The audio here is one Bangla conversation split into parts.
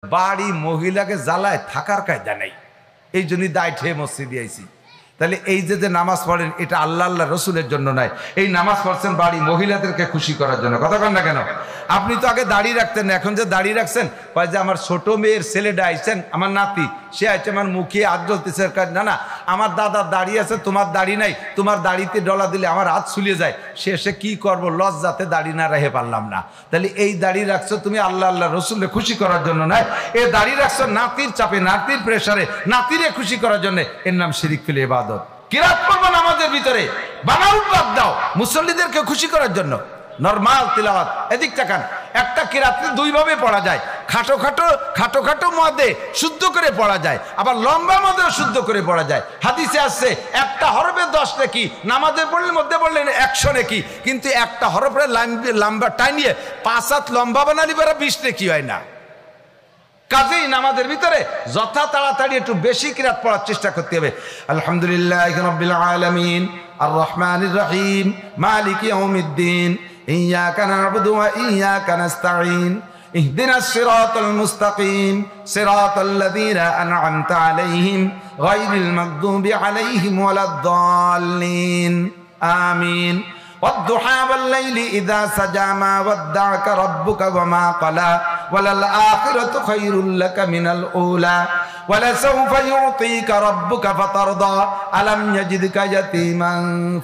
বাড়ি মহিলাকে জ্বালায় থাকার কায়দা নাই, এই জন্যই দায় ঠেয়ে মসজিদে আইছি। তাহলে এই যে নামাজ পড়েন এটা আল্লাহ আল্লাহ রসুলের জন্য নয়, এই নামাজ পড়ছেন বাড়ি মহিলাদেরকে খুশি করার জন্য। কথা কন না কেন? আপনি তো আগে দাড়ি রাখতেন না, এখন যে দাড়ি রাখছেন কয় যে আমার ছোট মেয়ের ছেলেটা আইছেন, আমার নাতি সে আইছে, আমার মুখে হাত জ্বলতেছে। না না, আমার দাদার দাড়ি আছে, তোমার দাড়ি নাই, তোমার দাড়িতে ডলা দিলে আমার হাত ছুলিয়ে যায়, সে কি করবো, লজ্জাতে দাড়ি না রেখে পারলাম না। তাহলে এই দাড়ি রাখছো তুমি আল্লাহ আল্লাহ রসুলকে খুশি করার জন্য নয়, এই দাড়ি রাখছো নাতির চাপে, নাতির প্রেসারে, নাতিরে খুশি করার জন্য। এর নাম শিরিক ফিল ইবাদত। কিরাত করবো নামাজের ভিতরে, বানাউট বাদ দাও মুসল্লিদেরকে খুশি করার জন্য। নরমাল তিলাওয়াত এদিক তাকান, একটা কিরাতে দুই ভাবে পড়া যায়, খাটো খাটো মদে শুদ্ধ করে পড়া যায়, আবার লম্বা মদেও শুদ্ধ করে পড়া যায়। হাদিসে আসছে একটা হরফে 10 নেকি, নামাজের পড়লে মধ্যে পড়লেন 100 নেকি, কিন্তু একটা হরফে লম্বা টাইনিয়ে 5 হাত লম্বা বানালি বেড়া 20 নেকি হয় না। কাজেই নামাজের ভিতরে যথা তাড়াতাড়ি একটু বেশি কিরাত পড়ার চেষ্টা করতে হবে। আলহামদুলিল্লাহি রাব্বিল আলামিন আর রহমানির রহিম মালিকি ইয়াউমিদ্দিন ইয়্যাকা না'বুদু ওয়া ইয়্যাকা নাস্তাঈন ইহদিনাস সিরাতাল মুস্তাকিম সিরাতাল লাযীনা আন'আমতা আলাইহিম গায়রিল মাগদুবি আলাইহিম ওয়ালাদ-দাল্লিন আমিন। والضحى والليل إذا سجى ما ودعك ربك وما قلى وللآخرة خير لك من الأولى ولسوف يعطيك ربك فترضى ألم يجدك يتيما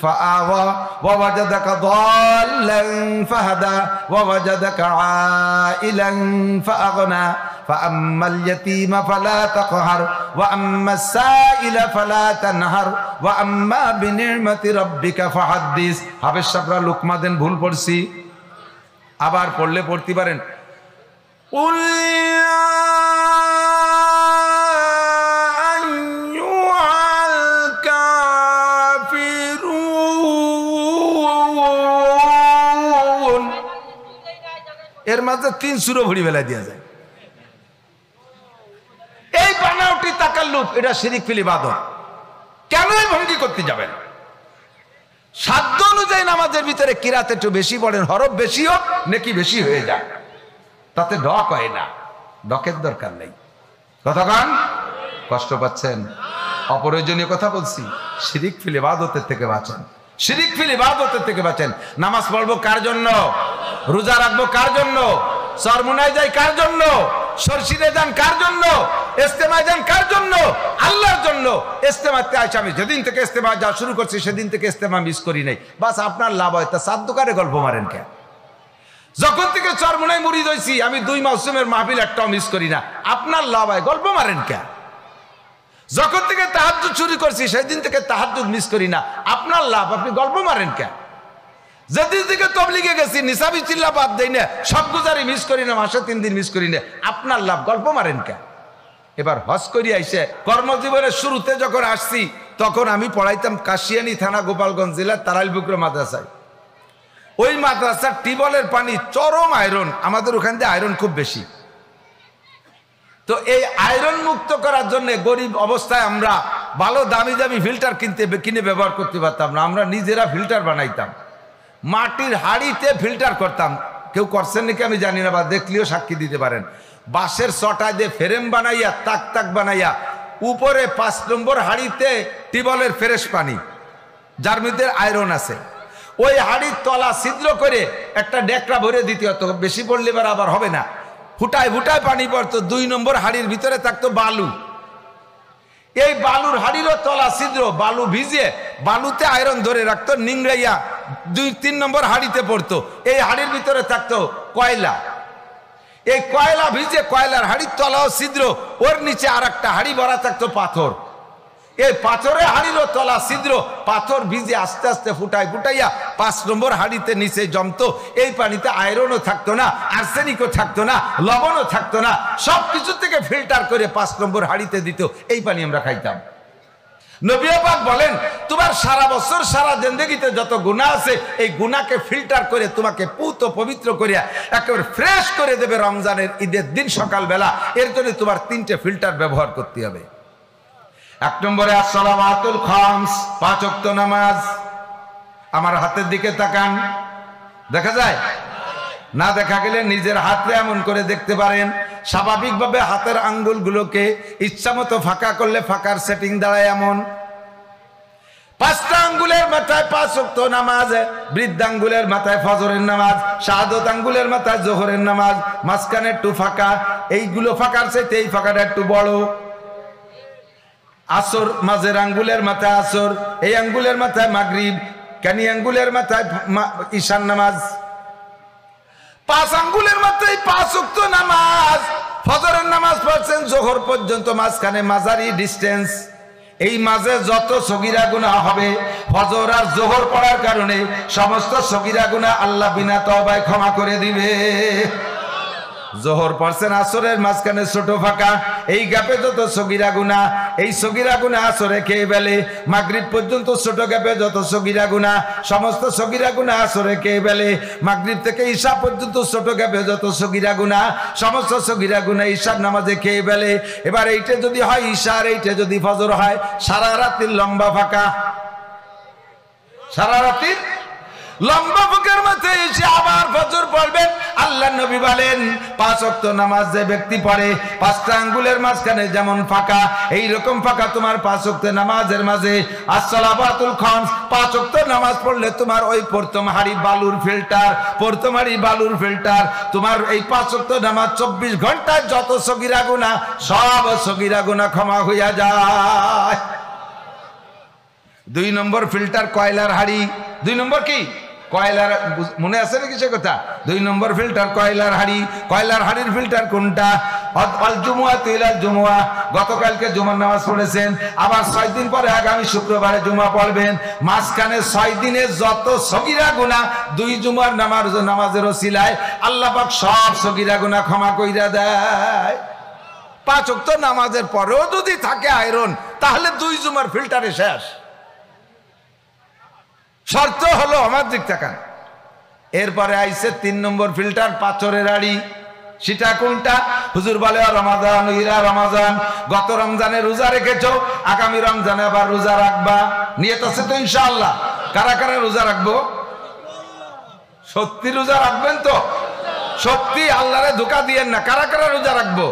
فآوى ووجدك ضالا فهدى ووجدك عائلا فأغنى فأما اليتيم فلا تقهر وأما السائل فلا تنهر وأما بنعمة ربك فحدث। হাফেজ সাহেবরা লোকমা দেন ভুল পড়ছি, আবার পড়লে পড়তে পারেন। এর মাঝে 3 সুরো ভরি বেলা দিয়া যায়। এই বানাওটি তাকাল্লুফ, এটা শিরিক ফিল ইবাদত। কেন এই ভঙ্গি করতে যাবেন? সাধ্য অনুযায়ী নামাজের ভিতরে কিরাত একটু বেশি পড়েন, হরফ বেশি হোক নেকি বেশি হয়ে যায়, তাতে ডক হয় না, ডকের দরকার নেই। কতক্ষণ কষ্ট পাচ্ছেন? অপ্রয়োজনীয় কথা বলছি। শিরিক ফিল ইবাদতের থেকে বাঁচেন, শিরিক ফিল ইবাদতের থেকে বাঁচেন। নামাজ পড়বো কার জন্য? রোজা রাখবো কার জন্য? চরমুনায় যাই কার জন্য? সরসিরে যান কার জন্য? ইস্তেমায় যান কার জন্য? আল্লাহর জন্য। ইস্তেমাতে আইসা আমি যেদিন থেকে ইস্তেমা যা শুরু করছি সেদিন থেকে ইস্তেমা মিস করি নাই, বাস আপনার লাভ হয়। তা সাদ্দুকারে গল্প মারেন কে? যখন থেকে চরমুনায় মুরিদ হইছি আমি 2 মাসুমের মাহফিল একটাও মিস করি না, আপনার লাভ হয়, গল্প মারেন কে? যখন থেকে তাহাজ্জুদ শুরু করছি সেদিন থেকে তাহাজ্জুদ মিস করি না, আপনার লাভ, আপনি গল্প মারেন কে? যেদিন থেকে তবলিগে গেছি নিসাবি চিল্লা বাদ দেই না, সব গুজারি মিস করি না, মাসে 3 দিন মিস করি না, আপনার লাভ, গল্প মারেন কে? এবার হজ করি আইসে কর্মজীবনের শুরুতে যখন আসছি তখন আমি পড়াইতাম কাশিয়ানী থানা গোপালগঞ্জ জেলার তারাইলপুকুর মাদ্রাসায়। ওই মাদ্রাসার টিউবওয়েলের পানি চরম আয়রন, আমাদের ওখান থেকে আয়রন খুব বেশি। তো এই আয়রন মুক্ত করার জন্য গরিব অবস্থায় আমরা ভালো দামি দামি ফিল্টার কিনে ব্যবহার করতে পারতাম না, আমরা নিজেরা ফিল্টার বানাইতাম, মাটির হাড়িতে ফিল্টার করতাম। কেউ করছেন নাকি আমি জানি না, বা দেখলেও সাক্ষী দিতে পারেন। বাঁশের চটা দিয়ে ফ্রেম বানাইয়া তাক বানাইয়া উপরে 5 নম্বর হাড়িতে টিউবওয়েলের ফ্রেশ পানি যার মধ্যে আয়রন আছে, ওই হাড়ির তলা ছিদ্র করে একটা ডেকরা ভরে দিতে হতো, বেশি পড়লে এবার আবার হবে না, ফুটায় পানি পড়তো। 2 নম্বর হাড়ির ভিতরে থাকতো বালু, এই বালুর হাড়িরও তলা ছিদ্র, বালু ভিজে বালুতে আয়রন ধরে রাখতো, নিংড়াইয়া 2-3 নম্বর হাড়িতে পড়তো। এই হাড়ির ভিতরে থাকতো কয়লা, এই কয়লা ভিজে কয়লার হাড়ির তলাও ছিদ্র, ওর নিচে আর একটা হাড়ি ভরা থাকতো পাথর, এই পাথরে হাড়িরও তলা ছিদ্র, পাথর ভিজে আস্তে আস্তে ফুটাইয়া 5 নম্বর হাড়িতে নিচে জমতো। এই পানিতে আয়রনও থাকতো না, আর্সেনিকও থাকতো না, লবণও থাকতো না, সবকিছু থেকে ফিল্টার করে 5 নম্বর হাড়িতে দিত, এই পানি আমরা খাইতাম। নবী পাক বলেন তোমার সারা বছর সারা জিন্দেগিতে যত গুনাহ আছে এই গুনাহকে ফিল্টার করে তোমাকে পুত পবিত্র করিয়া একেবারে ফ্রেশ করে দেবে রমজানের ঈদের দিন সকালবেলা। এর জন্য তোমার 3টে ফিল্টার ব্যবহার করতে হবে। 1 নম্বরে আসসালাওয়াতুল খামস, 5 ওয়াক্ত নামাজ। আমার হাতের দিকে তাকান, দেখা যায়? না দেখা গেলে নিজের হাতে এমন করে দেখতে পারেন। স্বাভাবিকভাবে হাতের আঙ্গুলগুলোকে ইচ্ছামতো ফাঁকা করলে ফাঁকার সেটিং দাঁড়ায় এমন। 5টা আঙ্গুলের মাথায় 5 ওয়াক্ত নামাজ, বৃদ্ধাঙ্গুলের মাথায় ফজরের নামাজ, শাহাদত আঙ্গুলের মাথায় জোহরের নামাজ, মাঝখানে একটু ফাঁকা। এইগুলো ফাঁকার চাইতে এই ফাঁকাটা একটু বড়। আসর, মাঝের আঙ্গুলের মাথায় আসর, এই আঙ্গুলের মাথায় মাগরিব, কানি আঙ্গুলের মাথায় ঈশান নামাজ। 5 আঙ্গুলের মাথায় 5 ওয়াক্ত নামাজ। ফজরের নামাজ পড়ছেন জোহর পর্যন্ত, মাঝখানে মাঝারি ডিস্টেন্স। এই মাঝে যত সগীরা গুনাহ হবে ফজর আর জোহর পড়ার কারণে সমস্ত সগীরা গুনাহ আল্লাহ বিনা তওবায় ক্ষমা করে দিবে। জোহর পড়ছেন, আসরের মাঝখানে ছোট ফাঁকা, এই গ্যাপে যত সগীরা গুনাহ, এই সগীরা গুনাহ আসরে খেয়ে ফেলে। মাগরিব পর্যন্ত ছোট গ্যাপে যত সগীরা গুনাহ, সমস্ত সগীরা গুনাহ আসরে খেয়ে ফেলে। মাগরিব থেকে ঈশা পর্যন্ত ছোট গ্যাপে যত সগীরা গুনাহ, সমস্ত সগীরা গুনাহ ঈশার নামাজে খেয়ে ফেলে। এবার এইটা যদি হয় ঈশা আর এইটা যদি ফজর হয়, সারা রাতের লম্বা ফাঁকা। সারা রাতের লম্বা ফাঁকার মধ্যে এসে আবার ফজর পড়বেন। আল্লাহ নবী বলেন 5 ওয়াক্ত নামাজ যে ব্যক্তি পড়ে, 5টা আঙ্গুলের মাঝখানে যেমন ফাঁকা, এইরকম ফাঁকা তোমার 5 ওয়াক্ত নামাজের মাঝে। আসসালাবাতুল খামস, 5 ওয়াক্ত নামাজ পড়লে তোমার ওই প্রথম হাড়ি বালুর ফিল্টার, প্রথম হাড়ি বালুর ফিল্টার, তোমার এই 5 ওয়াক্ত নামাজ 24 ঘন্টায় যত সগীরা গুনাহ সব সগীরা গুনাহ ক্ষমা হইয়া যায়। 2 নম্বর ফিল্টার কয়লার হাড়ি। 2 নম্বর কি? কয়লার, মনে আছে নাকি সে কথা? 2 নম্বর ফিল্টার কয়লার হাড়ি। কয়লার হাড়ির ফিল্টার কোনটা? আল জুমুয়া তিলাল জুমুয়া, গতকালকে জুমার নামাজ পড়েছেন, আবার 6 দিন পরে আগামী শুক্রবারে জুমা পড়বেন। মাঝখানে 6 দিনে যত সগীরা গুনাহ 2 জুমার নামাজের ওসিলায় আল্লাহ পাক সব সগীরা গুনাহ ক্ষমা কইরা দেয়। 5 ওয়াক্ত নামাজের পরেও যদি থাকে আয়রন, তাহলে 2 জুমার ফিল্টারে শেষ। শর্ত হলো আমার দিক তাকান। এরপরে আইছে 3 নম্বর ফিল্টার পাথরের হাড়ি। সেটা কোনটা? হুজুর বলে রমাদান, ইরা রমাজান, গত রমজানে রোজা রেখেছো, আগামী রমজানে আবার রোজা রাখবা, নিয়ত আছে তো ইনশাআল্লাহ? কারা কারা রোজা রাখবো? সত্যি রোজা রাখবেন তো? সত্যি, আল্লাহরে ধোঁকা দিয়েন না। কারা কারা রোজা রাখবো?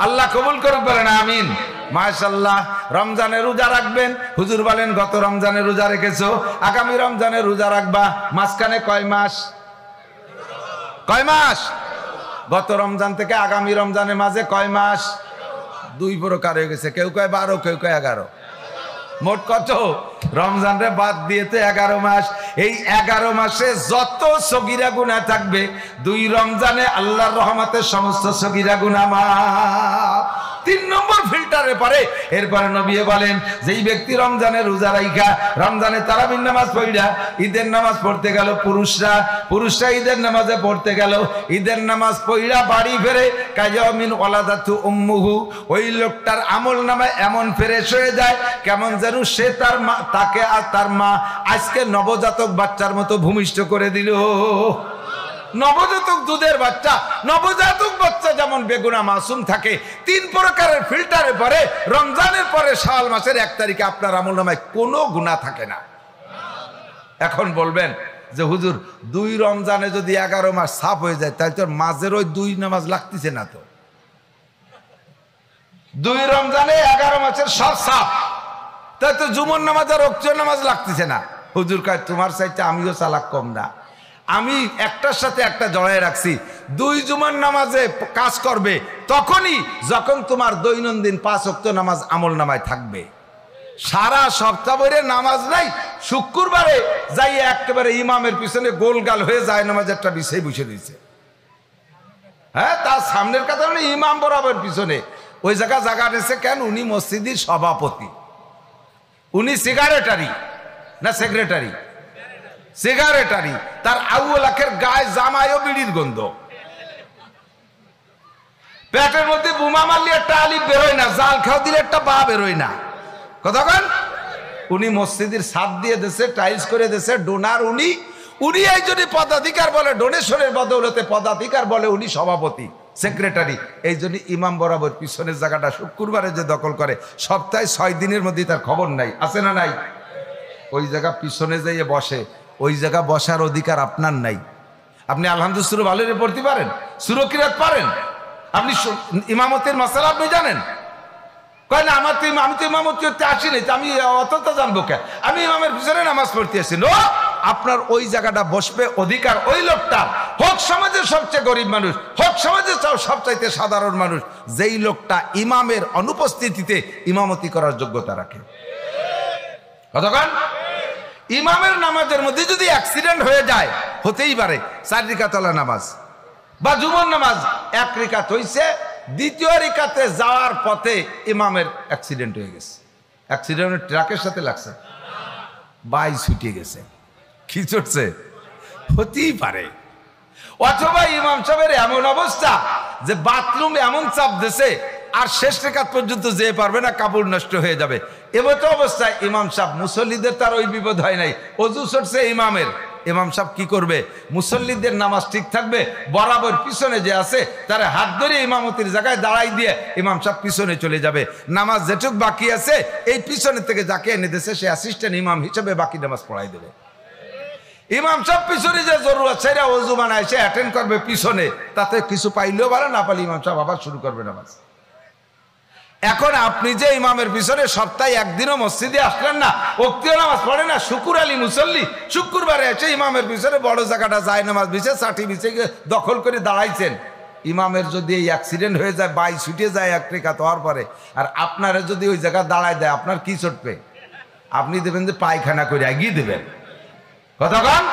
আল্লাহ কবুল করুক, বলেন আমিন। মাশাআল্লাহ। রমজানে রোজা রাখবেন, হুজুর বলেন গত রমজানে রোজা রেখেছো, আগামী রমজানে রোজা রাখবা। মাঝখানে কয় মাস? কয় মাস? গত রমজান থেকে আগামী রমজানের মাঝে কয় মাস? 2 প্রকার হয়ে গেছে, কেউ কয় 12, কেউ কয় 11। মোট কত? রমজান রে বাদ দিয়ে তো 11 মাস। এই 11 মাসে যত সগীরা গুনাহ থাকবে 2 রমজানে আল্লাহর রহমতে সমস্ত সগীরা গুনাহ মাফ। 3 নম্বর ফিল্টারে পরে এরপরে নবী বলেন, যেই ব্যক্তি রমজানে রোজা রাইখা রমজানে তারাবির নামাজ পড়া ঈদের নামাজ পড়তে গেল, পুরুষরা ঈদের নামাজে পড়তে গেল, ঈদের নামাজ পড়া বাড়ি ফেরে, কায়ামিন ওয়ালাদাতু উম্মুহু, ওই লোকটার আমল নামায় এমন ফ্রেশ হয়ে যায় কেমন যেন সে তার মা, তাকে আর তার মা আজকে নবজাতক বাচ্চার মতো ভূমিষ্ঠ করে দিল। নবজাতক দুধের বাচ্চা, নবজাতক বাচ্চা যেমন বেগুনা মাসুম থাকে, 3 প্রকারের ফিল্টারে পরে রমজানের পরে শাওয়াল মাসের 1 তারিখে আপনার আমলনামায় কোনো গুনাহ থাকে না। এখন বলবেন যে হুজুর 2 রমজানে যদি 11 মাস সাফ হয়ে যায়, তাহলে তো মাঝের ওই 2 নামাজ লাগতেছে না। তো 2 রমজানে 11 মাসের সব সাফ, তাই তো জুমার নামাজ আর ওয়াক্তের নামাজ লাগতেছে না। হুজুর কয় তোমার চাইতে আমিও চালাক কম না, আমি একটার সাথে একটা জড়ায় রাখছি। 2 জুমার নামাজে কাজ করবে তখনই যখন তোমার দৈনন্দিন 5 ওয়াক্ত নামাজ আমল নামায় থাকবে। সারা সপ্তাহ ভরে নামাজ নাই, শুক্রবারে যাই একেবারে ইমামের পিছনে গোলগাল হয়ে যায় নামাজ একটা বিষয় বসে দিয়েছে। হ্যাঁ, তার সামনের কথা মানে ইমাম বরাবর পিছনে ওই জায়গা নিয়েছে কেন? উনি মসজিদের সভাপতি, উনি সিগারেটারি না সেক্রেটারি? সিগারেটারি। তার আউয়াল আখের গায়ে জামায়ও বিড়ির গন্ধ, পেটের মধ্যে বোমা মারলে একটা আলিফ বেরোয় না, জাল খাও দিলে একটা বা বেরোয় না। কতক্ষণ? উনি মসজিদের ছাদ দিয়ে দেশে, টাইলস করে দেশে, ডোনার উনি এই জন্য পদাধিকার বলে, ডোনেশনের বদৌলতে পদাধিকার বলে উনি সভাপতি, সেক্রেটারি। এই জন্য ইমাম বরাবর পিছনের জায়গাটা শুক্রবারে যে দখল করে, সপ্তাহে 6 দিনের মধ্যে তার খবর নাই, আছে না নাই? ওই জায়গা পিছনে যাইয়ে বসে, ওই জায়গা বসার অধিকার আপনার নাই। আপনি আলহামদুলিল্লাহ ভালো পড়তে পারেন, সুরকিরাত পারেন, আপনি ইমামতের মাসালা আপনি জানেন? কয় না, আমি তো ইমামতি করতে আসিনি, আমি অতটা জানবো কে? আমি ইমামের পিছনে নামাজ পড়তে আসি। নো, আপনার ওই জায়গাটা বসবে অধিকার ওই লোকটা, হোক সমাজের সবচেয়ে গরিব মানুষ, হোক সমাজের সবচাইতে সাধারণ মানুষ, যেই লোকটা ইমামের অনুপস্থিতিতে ইমামতি করার যোগ্যতা রাখে। কতক্ষণ? ইমামের নামাজের মধ্যে যদি অ্যাক্সিডেন্ট হয়ে যায়, হতেই পারে 4 রিকাতওয়ালা নামাজ বা জুমার নামাজ 1 রিকাত হইছে, দ্বিতীয় রিকাতে যাওয়ার পথে ইমামের অ্যাক্সিডেন্ট হয়ে গেছে। অ্যাক্সিডেন্ট ট্রাকের সাথে লাগছে, বাই ছুটে গেছে। কি চড়ছে? হতেই পারে। অথবা ইমাম সাহেবের এমন অবস্থা যে বাথরুমে এমন চাপ দিছে আর শেষ রেখাত পর্যন্ত যেতে পারবে না, কাপড় নষ্ট হয়ে যাবে। এমতো অবস্থায় ইমাম সাহেব, মুসল্লিদের তার ওই বিপদ হয় নাই, অজু ছড়ছে ইমামের। ইমাম সাহেব কি করবে? মুসল্লিদের নামাজ ঠিক থাকবে, বরাবর পিছনে যে আছে তারা হাত ধরে ইমামতির জায়গায় দাঁড়াই দিয়ে ইমাম সাহেব পিছনে চলে যাবে। নামাজ যেটুক বাকি আছে এই পিছনে থেকে যাকে এনে দিয়েছে সে অ্যাসিস্ট্যান্ট ইমাম হিসেবে বাকি নামাজ পড়াই দেবে। ইমাম সাহেব পিছনে যে জরুরত সেটা ওযু বানায় সে অ্যাটেন্ড করবে পিছনে, তাতে কিছু পাইলেও ভালো, না পাইলে ইমাম সাহেব আবার শুরু করবে নামাজ। এখন আপনি যে ইমামের পিছনে সপ্তাহে একদিনও মসজিদে আসলেন না, ওক্তিও নামাজ পড়ে না, শুকুর আলী মুসল্লি, শুক্রবারে এসে ইমামের পিছনে বড় জায়গাটা যায় নামাজ বিছে ষাটি বিছে দখল করে দাঁড়াইছেন। ইমামের যদি এই অ্যাক্সিডেন্ট হয়ে যায়, বাই ছুটে যায় 1 রিকাত হওয়ার পরে, আর আপনারা যদি ওই জায়গা দাঁড়ায় দেয়, আপনার কি চটবে? আপনি দেবেন যে পায়খানা করে এগিয়ে দেবেন। কতক্ষণ?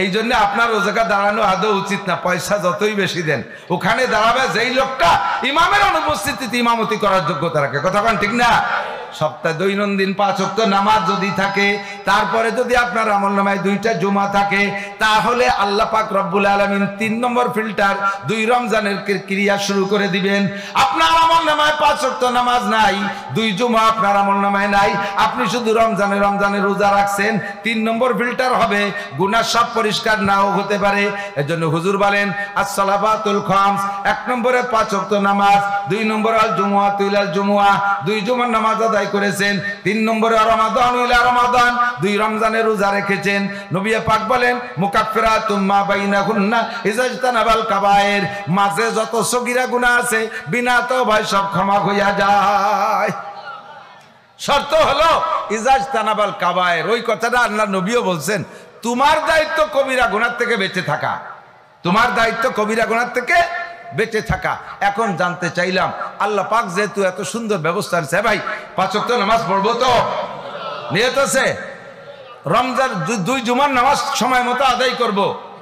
এই জন্য আপনার ও জায়গা দাঁড়ানো আদৌ উচিত না, পয়সা যতই বেশি দেন। ওখানে দাঁড়াবে যেই লোকটা ইমামের অনুপস্থিতিতে ইমামতি করার যোগ্যতা রাখে। কতক্ষণ? ঠিক না? সপ্তাহে দৈনন্দিন 5 ওয়াক্ত নামাজ যদি থাকে, তারপরে যদি আপনার আমলনামায় 2টা জুমা থাকে, তাহলে আল্লাহ পাক রব্বুল আলামিন 3 নম্বর ফিল্টার 2 রমজানের ক্রিয়া শুরু করে দিবেন। আপনার আমলনামায় 5 ওয়াক্ত নামাজ নাই, 2 জুমা আপনার আমলনামায় নাই, আপনি শুধু রমজানে রোজা রাখছেন, 3 নম্বর ফিল্টার হবে। গুনাহ সব পরিষ্কার নাও হতে পারে। এজন্য হুজুর বলেন আস-সালাবাতুল খামস, 1 নম্বরে 5 ওয়াক্ত নামাজ, 2 নম্বরে আল জুমুআতু ইলাল জুমুআহ, 2 জুমার নামাজ করেছেন, 3 নম্বরে রমাদান ইলা রমাদান, 2 রমজানের রোজা রেখেছেন। নবী পাক বলেন মুকাফফিরাতুম মা বাইনাহুন্না ইজাজতানাবাল কাবায়ের, মাঝে যত সগীরা গুনাহ আছে বিনা তওবায় সব ক্ষমা হইয়া যায়। শর্ত হলো ইজাজতানাবাল কাবায়ের। ওই কথাটা আল্লাহ নবীও বলছেন, তোমার দায়িত্ব কবিরা গুনাহ থেকে বেঁচে থাকা, তোমার দায়িত্ব কবিরা গুনাহ থেকে বেঁচে থাকা। এখন জানতে চাইলাম, আল্লাহ পাক যেহেতু এত সুন্দর ব্যবস্থা আছে, ভাই 5 ওয়াক্ত নামাজ পড়বো তো? নিয়ত আছে? রমজান 2 জুমার নামাজ সময় মতো আদায় করব,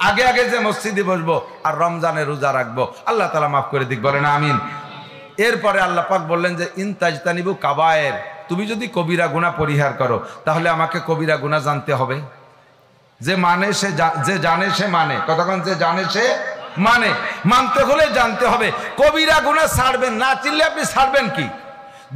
আগে আগে যে মসজিদে বসবো, আর রমজানে রোজা রাখবো। আল্লাহ তাআলা মাফ করে দিক, বলেন আমিন। এরপরে আল্লাহ পাক বললেন যে ইনতাজতানিবু কাবায়ের, তুমি যদি কবিরা গুনাহ পরিহার করো, তাহলে আমাকে কবিরা গুনাহ জানতে হবে। যে মানে সে, যে জানে সে মানে। কতক্ষণ? যে জানে সে মানে। মানতে হলে জানতে হবে। কবিরা গুনাহ ছাড়বেন না, চিনলে আপনি ছাড়বেন কি?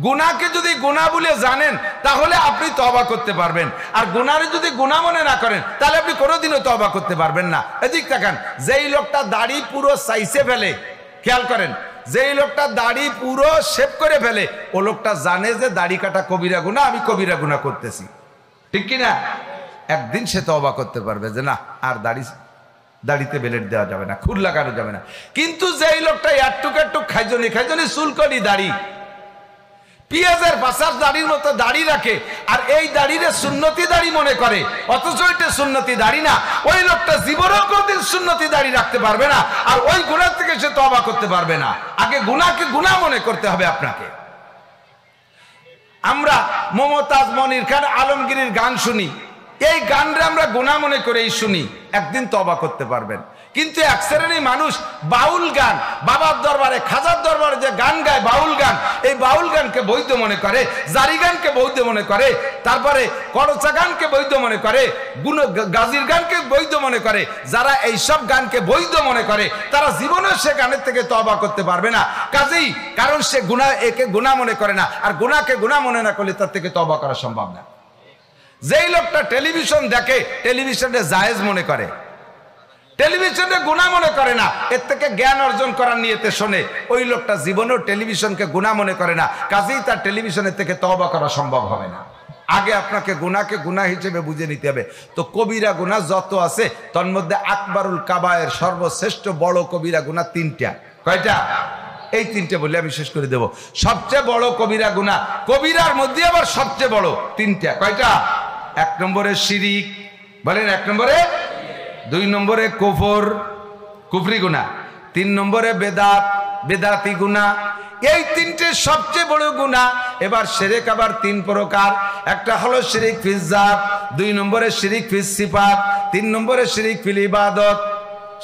গুনাহকে যদি গুনাহ বলে জানেন তাহলে আপনি তওবা করতে পারবেন, আর গুনাহরে যদি গুনাহ মনে না করেন তাহলে আপনি কোনোদিনও তওবা করতে পারবেন না। এদিক তাকান, যেই লোকটা দাড়ি পুরো চাইছে ফেলে, খেয়াল করেন, যেই লোকটা দাড়ি পুরো শেভ করে ফেলে, ও লোকটা জানে যে দাড়ি কাটা কবিরা গুনাহ, আমি কবিরা গুনাহ করতেছি, ঠিক কিনা? একদিন সে তওবা করতে পারবে যে না, আর দাড়িতে বেলেট দেওয়া যাবে না, খুর লাগানো যাবে না। কিন্তু যেই লোকটা একটুক খাইজনি চুলকনি দাড়ি, পেঁয়াজের বাসার দাড়ির মতো দাড়ি রাখে, আর এই দাড়িরে সুন্নতি দাড়ি মনে করে, অথচ এটা সুন্নতি দাড়ি না, ওই লোকটা জীবনেও কোনদিন সুন্নতি দাড়ি রাখতে পারবে না, আর ওই গুনাহ থেকে সে তওবা করতে পারবে না। আগে গুনাহকে গুনাহ মনে করতে হবে আপনাকে। আমরা মমতাজ, মনির খান, আলমগীরের গান শুনি, এই গানরে আমরা গুনাহ মনে করেই শুনি, একদিন তওবা করতে পারবেন। কিন্তু এক শ্রেণীর মানুষ বাউল গান, বাবার দরবারে, খাজার দরবারে যে গান গায় বাউল গান, এই বাউল গানকে বৈধ মনে করে, জারি গানকে বৈধ মনে করে, তারপরে করচা গানকে বৈধ মনে করে, গাজির গানকে বৈধ মনে করে। যারা এই সব গানকে বৈধ মনে করে তারা জীবনেও সে গানের থেকে তওবা করতে পারবে না। কাজেই কারণ সে গুনাহ, একে গুনাহ মনে করে না, আর গুনাহকে গুনাহ মনে না করলে তার থেকে তওবা করা সম্ভব না। যেই লোকটা টেলিভিশন দেখে, টেলিভিশনে জায়েজ মনে করে, টেলিভিশনে গুনাহ মনে করে না, এর থেকে জ্ঞান অর্জন করার নিয়তে শোনে, ওই লোকটা জীবনেও টেলিভিশনকে গুনাহ মনে করে না, কাজেই তার টেলিভিশনের থেকে তওবা করা সম্ভব হবে না। আগে আপনাকে গুনাহকে গুনাহ হিসেবে বুঝে নিতে হবে। তো কবিরা গুনাহ যত আছে তার মধ্যে আকবারুল কাবায়ের, সর্বশ্রেষ্ঠ বড় কবিরা গুনাহ 3টা। কয়টা? এই তিনটে বলে আমি শেষ করে দেব। সবচেয়ে বড় কবিরা গুনাহ, কবিরার মধ্যে আবার সবচেয়ে বড় তিনটা। কয়টা? 1 নম্বরে শিরিক, বলেন 1 নম্বরে, 2 নম্বরে কুফর, কুফরি গুনাহ, 3 নম্বরে বেদাত, বেদাতি গুনাহ। এই তিনটে সবচেয়ে বড় গুনাহ। এবার শিরক আবার 3 প্রকার। একটা হলো শিরিক ফিল জাত, 2 নম্বরে শিরিক ফিল সিফাত, 3 নম্বরে শিরিক ফিল ইবাদত।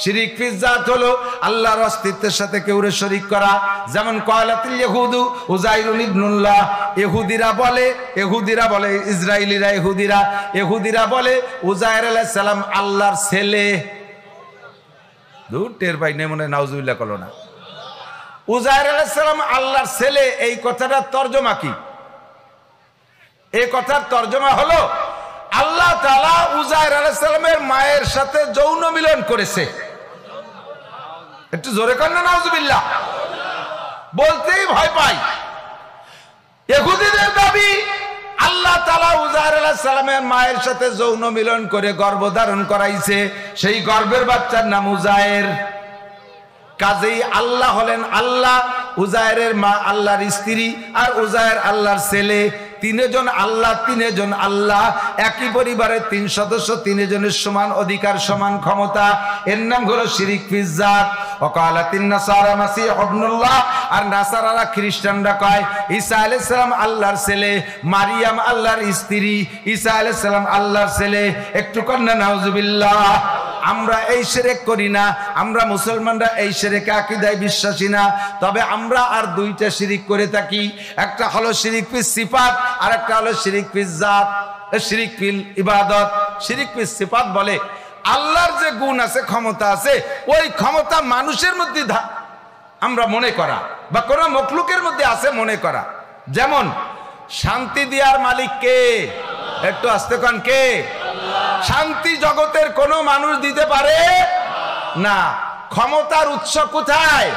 শিরিক ফিল জাত হলো আল্লাহর অস্তিত্বের সাথে কেউরে শরীক করা, যেমন ক্বালাতিল ইয়াহুদু উযাইরুন ইবনুল্লাহ। ইহুদিরা বলে ইসরায়েলিরা, ইহুদিরা বলে উযাইর আলাইহিস সালাম আল্লাহর ছেলে। দূর টের পাই নেই মনে, নাউজুবিল্লাহ কলো না। উযাইর আলাইহিস সালাম আল্লাহর ছেলে, এই কথাটার তরজমা কি? এই কথার তরজমা হলো আল্লাহ তাআলা উযাইর আলাইহিস সালামের মায়ের সাথে যৌন মিলন করেছে। একটু জোরে কর না নাউজুবিল্লাহ, বলতেই ভয় পাই। ইহুদিদের দাবি আল্লাহ তাআলা উযাইর আলাইহিস সালামের মায়ের সাথে যৌন মিলন করে গর্ভধারণ করাইছে, সেই গর্ভের বাচ্চার নাম উযাইর। কাজেই আল্লাহ হলেন আল্লাহ, উযাইরের মা আল্লাহর স্ত্রী, আর উযাইর আল্লাহর ছেলে। তিনজন আল্লাহ, তিনজন আল্লাহ, একই পরিবারের 3 সদস্য, তিনজনের সমান অধিকার, সমান ক্ষমতা। এর নাম হলো শিরিক ফিল জাত। ওয়াকালাতিন নাসারা মাসিহ ইবনুল্লাহ, আর নাসারারা খ্রিস্টানরা কয় ঈসা আলাইহিস সালাম আল্লাহর ছেলে, মারিয়াম আল্লাহর স্ত্রী, ঈসা আলাইহিস সালাম আল্লাহর ছেলে। একটু কন্না নাউজুবিল্লাহ। আমরা এই শিরক করি না, আমরা মুসলমানরা এই শিরকে আকীদায় বিশ্বাসী না। তবে আমরা আর 2টা শিরিক করে থাকি। একটা হলো শিরিক ফিল সিফাত, আর একটা হলো শিরিক ফিল জাত, শিরিক ফিল ইবাদত। শিরিক ফিল সিফাত বলে আল্লাহর যে গুণ আছে, ক্ষমতা আছে, ওই ক্ষমতা মানুষের মধ্যে আমরা মনে করা, বা কোন মখলুকের মধ্যে আছে মনে করা। যেমন শান্তি দেওয়ার মালিক কে? একটু আস্তে কান, কে? শান্তি জগতের কোন মানুষ দিতে পারে না। ক্ষমতার উৎস কোথায়?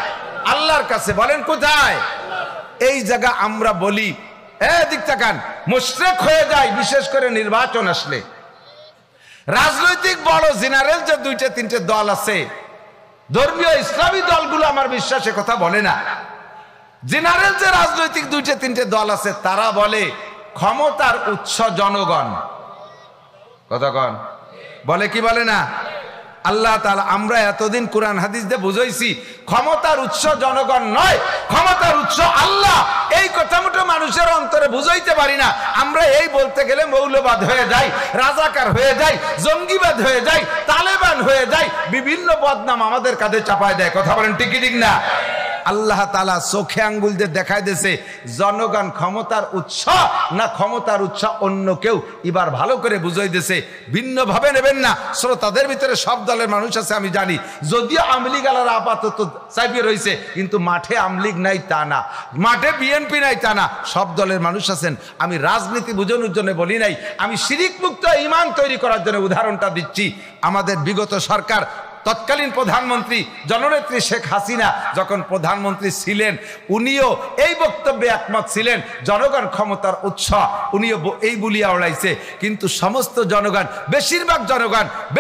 আল্লাহর কাছে। বলেন কোথায়? এই জায়গা আমরা বলি দিক তাকান, মুশরিক হয়ে যায়, বিশেষ করে নির্বাচন আসলে। রাজনৈতিক বড় জেনারেল যে 2-3টে দল আছে, ধর্মীয় ইসলামী দলগুলো আমার বিশ্বাসের কথা বলে না। জেনারেল যে রাজনৈতিক 2-3টে দল আছে, তারা বলে ক্ষমতার উৎস জনগণ। কথা কন, বলে কি বলে না? আল্লাহ তাআলা, আমরা এতদিন কোরআন হাদিস দিয়ে বুঝাইছি ক্ষমতার উৎস জনগণ নয়, ক্ষমতার উৎস আল্লাহ। এই কথা মোটো মানুষের অন্তরে বুঝাইতে পারি না। আমরা এই বলতে গেলে মৌলবাদ হয়ে যাই, রাজাকার হয়ে যাই, জঙ্গিবাদ হয়ে যাই, তালেবান হয়ে যাই, বিভিন্ন বদনাম আমাদের কাঁধে চাপায় দেয়। কথা বলেন ঠিক কি ঠিক না? আল্লাহ তাআলা চোখে আঙ্গুল দিয়ে দেখাই দিয়েছে জনগণ ক্ষমতার উৎস না ক্ষমতার উৎস অন্য কেউ। এবার ভালো করে বুঝাই দিয়েছে, ভিন্ন ভাবে নেবেন না। শ্রোতাদের ভিতরে সব দলের মানুষ আছে আমি জানি, যদিও আমলিগ আলারা আপাতত চাইপে রয়েছে, কিন্তু মাঠে আমলিগ নাই তা না, মাঠে বিএনপি নাই তা না, সব দলের মানুষ আছেন। আমি রাজনীতি বুঝানোর জন্য বলি নাই, আমি শিরিক মুক্ত ঈমান তৈরি করার জন্য উদাহরণটা দিচ্ছি। আমাদের বিগত সরকার, তৎকালীন প্রধানমন্ত্রী জননেত্রী শেখ হাসিনা যখন প্রধানমন্ত্রী ছিলেন, উনিও এই বক্তব্যে একমত ছিলেন জনগণ ক্ষমতার উৎস। উনিও এই বলিয়া ওড়াইছে, কিন্তু সমস্ত জনগণ,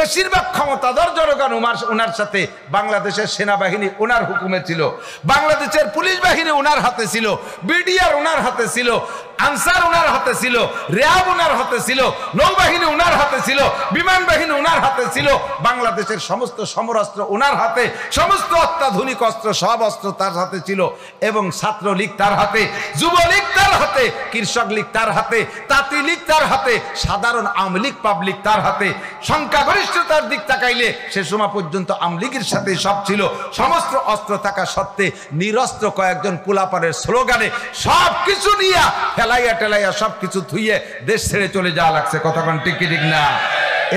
বেশিরভাগ ক্ষমতাধর জনগণ ওনার সাথে। বাংলাদেশের সেনাবাহিনী ওনার হুকুমে ছিল, বাংলাদেশের পুলিশ বাহিনী ওনার হাতে ছিল, বিডিআর ওনার হাতে ছিল, আনসার ওনার হাতে ছিল, র্যাব ওনার হাতে ছিল, নৌবাহিনী ওনার হাতে ছিল, বিমান বাহিনী ওনার হাতে ছিল, বাংলাদেশের সমস্ত সমরাস্ত্র ওনার হাতে, সমস্ত অত্যাধুনিক অস্ত্র, সব অস্ত্র তার হাতে ছিল। এবং ছাত্রলীগ তার হাতে, যুবলীগ তার হাতে, কৃষক লীগ তার হাতে, তাঁতি লীগ তার হাতে, সাধারণ আওয়ামী লীগ পাবলিক তার হাতে। সংখ্যাগরিষ্ঠতার দিক তাকাইলে সে সময় পর্যন্ত আওয়ামী লীগের সাথে সব ছিল। সমস্ত অস্ত্র থাকা সত্ত্বে নিরস্ত্র কয়েকজন পোলাপানের স্লোগানে সব কিছু নিয়ে ফেলাইয়া টেলাইয়া সব কিছু থুইয়ে দেশ ছেড়ে চলে যাওয়া লাগছে। কতক্ষণ ঠিক ঠিক না?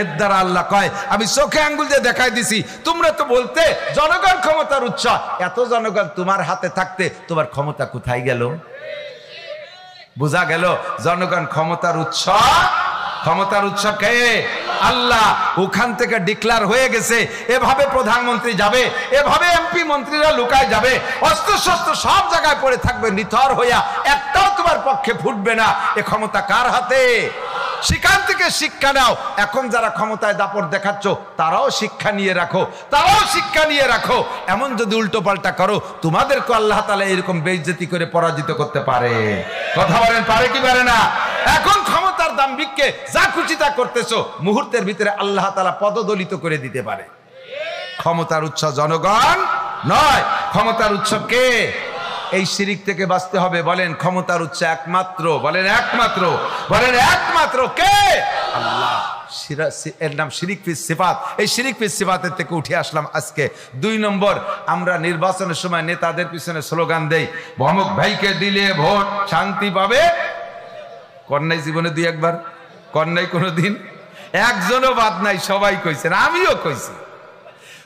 এর দ্বারা আল্লাহ কয়, আমি চোখে আঙ্গুল দিয়ে দেখাই দিছি, তোমরা তো বলতে জনগণ ক্ষমতার উৎস। এত জনগণ তোমার হাতে থাকতে তোমার ক্ষমতা কোথায় গেল? বোঝা গেল জনগণ ক্ষমতার উৎস। ক্ষমতার উৎস কে? আল্লাহ। ওখান থেকে ডিক্লার হয়ে গেছে, এভাবে প্রধানমন্ত্রী যাবে, এভাবে এমপি মন্ত্রীরা লুকায় যাবে, অস্ত্র শস্ত্র সব জায়গায় পড়ে থাকবে নিথর হইয়া, একটাও তোমার পক্ষে ফুটবে না। এ ক্ষমতা কার হাতে? সেখান থেকে শিক্ষা নাও। এখন যারা ক্ষমতায় দাপট দেখাচ্ছ তারাও শিক্ষা নিয়ে রাখো, তারাও শিক্ষা নিয়ে রাখো। এমন যদি উল্টো পাল্টা করো তোমাদেরকে আল্লাহ তাআলা এরকম বেইজ্জতি করে পরাজিত করতে পারে। কথা বলেন, পারে কি পারে না? এখন ক্ষমতার দাম বিক্কে যা খুশি তা করতেছো, মুহূর্তের ভিতরে আল্লাহ তাআলা পদদলিত করে দিতে পারে। ক্ষমতার উৎস জনগণ নয়, ক্ষমতার উৎস কে? এই শিরিক থেকে বাঁচতে হবে। বলেন ক্ষমতার উৎস একমাত্র, বলেন একমাত্র, বলেন একমাত্র কে? আল্লাহ। এর নাম শিরিক ফিস সিফাত। এই শিরিক ফিস সিফাতের থেকে উঠে আসলাম আজকে। 2 নম্বর, আমরা নির্বাচনের সময় নেতাদের পিছনে স্লোগান দেই, অমুক ভাইকে দিলে ভোট শান্তি পাবে। কন্যাই জীবনে 2-1 কন্যাই কোনোদিন একজনও বাদ নাই, সবাই কইছেন, আমিও কইছি।